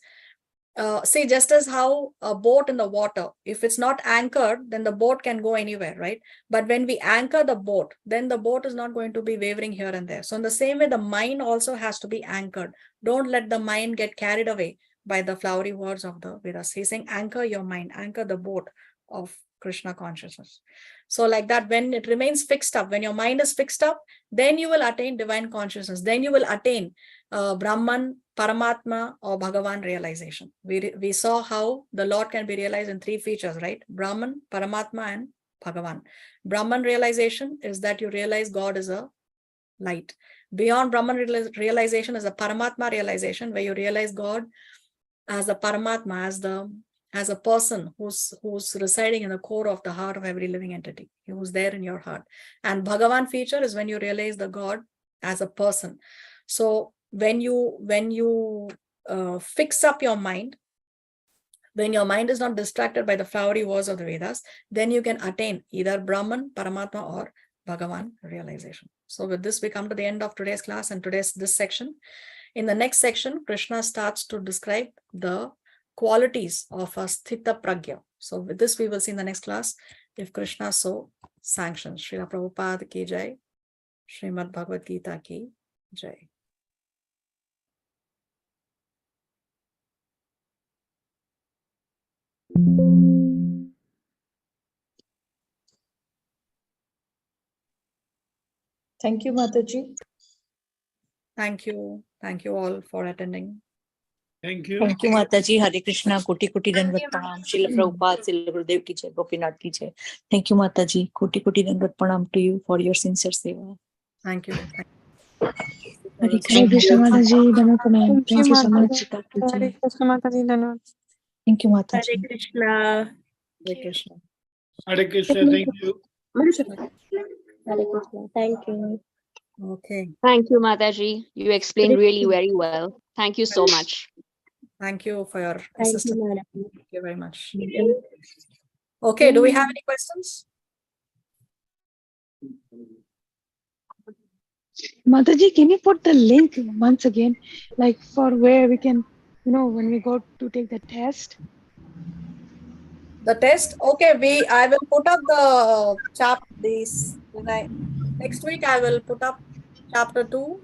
see, just as how a boat in the water, if it's not anchored, then the boat can go anywhere, right? But when we anchor the boat, then the boat is not going to be wavering here and there. So in the same way, the mind also has to be anchored. Don't let the mind get carried away by the flowery words of the Vedas. He's saying, anchor your mind, anchor the boat of Krishna consciousness. So like that, when it remains fixed up, when your mind is fixed up, then you will attain divine consciousness. Then you will attain Brahman, Paramatma, or Bhagavan realization. We saw how the Lord can be realized in 3 features, right? Brahman, Paramatma, and Bhagavan. Brahman realization is that you realize God is a light. Beyond Brahman realization is a Paramatma realization, where you realize God as the Paramatma, as a person who's residing in the core of the heart of every living entity, who's there in your heart. And Bhagavan feature is when you realize the God as a person. So when you fix up your mind, when your mind is not distracted by the flowery words of the Vedas, then you can attain either Brahman, Paramatma, or Bhagavan realization. So with this, we come to the end of today's class and this section. In the next section, Krishna starts to describe the qualities of a Sthita Pragya. So with this, we will see in the next class, if Krishna so sanctions. Srila Prabhupada ki jai, Srimad Bhagavad Gita ki jai. Thank you, Mataji. Thank you. Thank you all for attending. Thank you. Thank you, Mataji. Hare Krishna. Koti Koti Dandavat Pranam. Srila Prabhupada, Srila Gurudev ki jai, Gopinath ki jai. Thank you, Mataji. Koti Koti Dandavat Pranam to you for your sincere seva. Thank you. Hare Hare Krishna. Krishna Mataji, Dhamma Pranam. Thank you so much. Gita ki jai. Hare Krishna Mataji, Dhamma. Thank you, Hare Mataji. Krishna. Hare Krishna. Hare Krishna. Thank you. Hare Krishna. Thank you. Okay. Thank you, Mataji. You explained really very well. Thank you so much. Thank you for your Thank assistance. you, madam. Thank you very much. Okay, do we have any questions? Mataji, can you put the link once again, like for where we can, when we go to take the test? The test? Okay, I will put up the next week I will put up chapter 2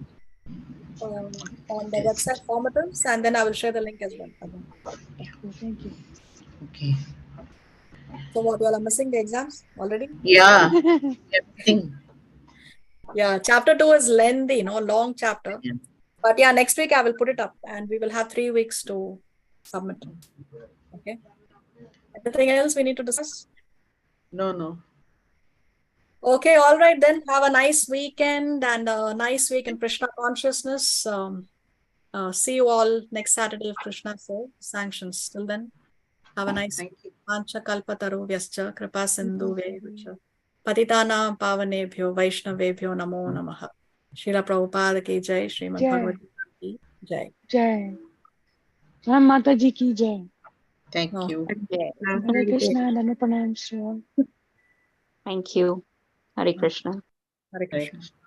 on the website formatives, and then I will share the link as well. Again. Okay, thank you. Okay. So what, you all are missing the exams already? Yeah. Everything. Yeah, chapter 2 is lengthy, long chapter. Yeah. But yeah, next week I will put it up and we will have 3 weeks to submit. Okay. Anything else we need to discuss? No. Okay, all right then. Have a nice weekend and a nice week in Krishna consciousness. See you all next Saturday if Krishna so sanctions. Till then, have a nice Thank you. Pancha Kalpataru Vyascha Kripa Sindhu Vecha Patitana Pavanebhyo Vaishnavebhyo Namo Namaha. Srila Prabhupada ki jai, Srimad Jai. Bhagavad Gita ki jai. Jai. Jai Mataji ki jai. Thank Oh. you. Hare Krishna, Dhamma Pranam, Shri. Thank you. Hare Krishna. Hare Hare Krishna. Krishna.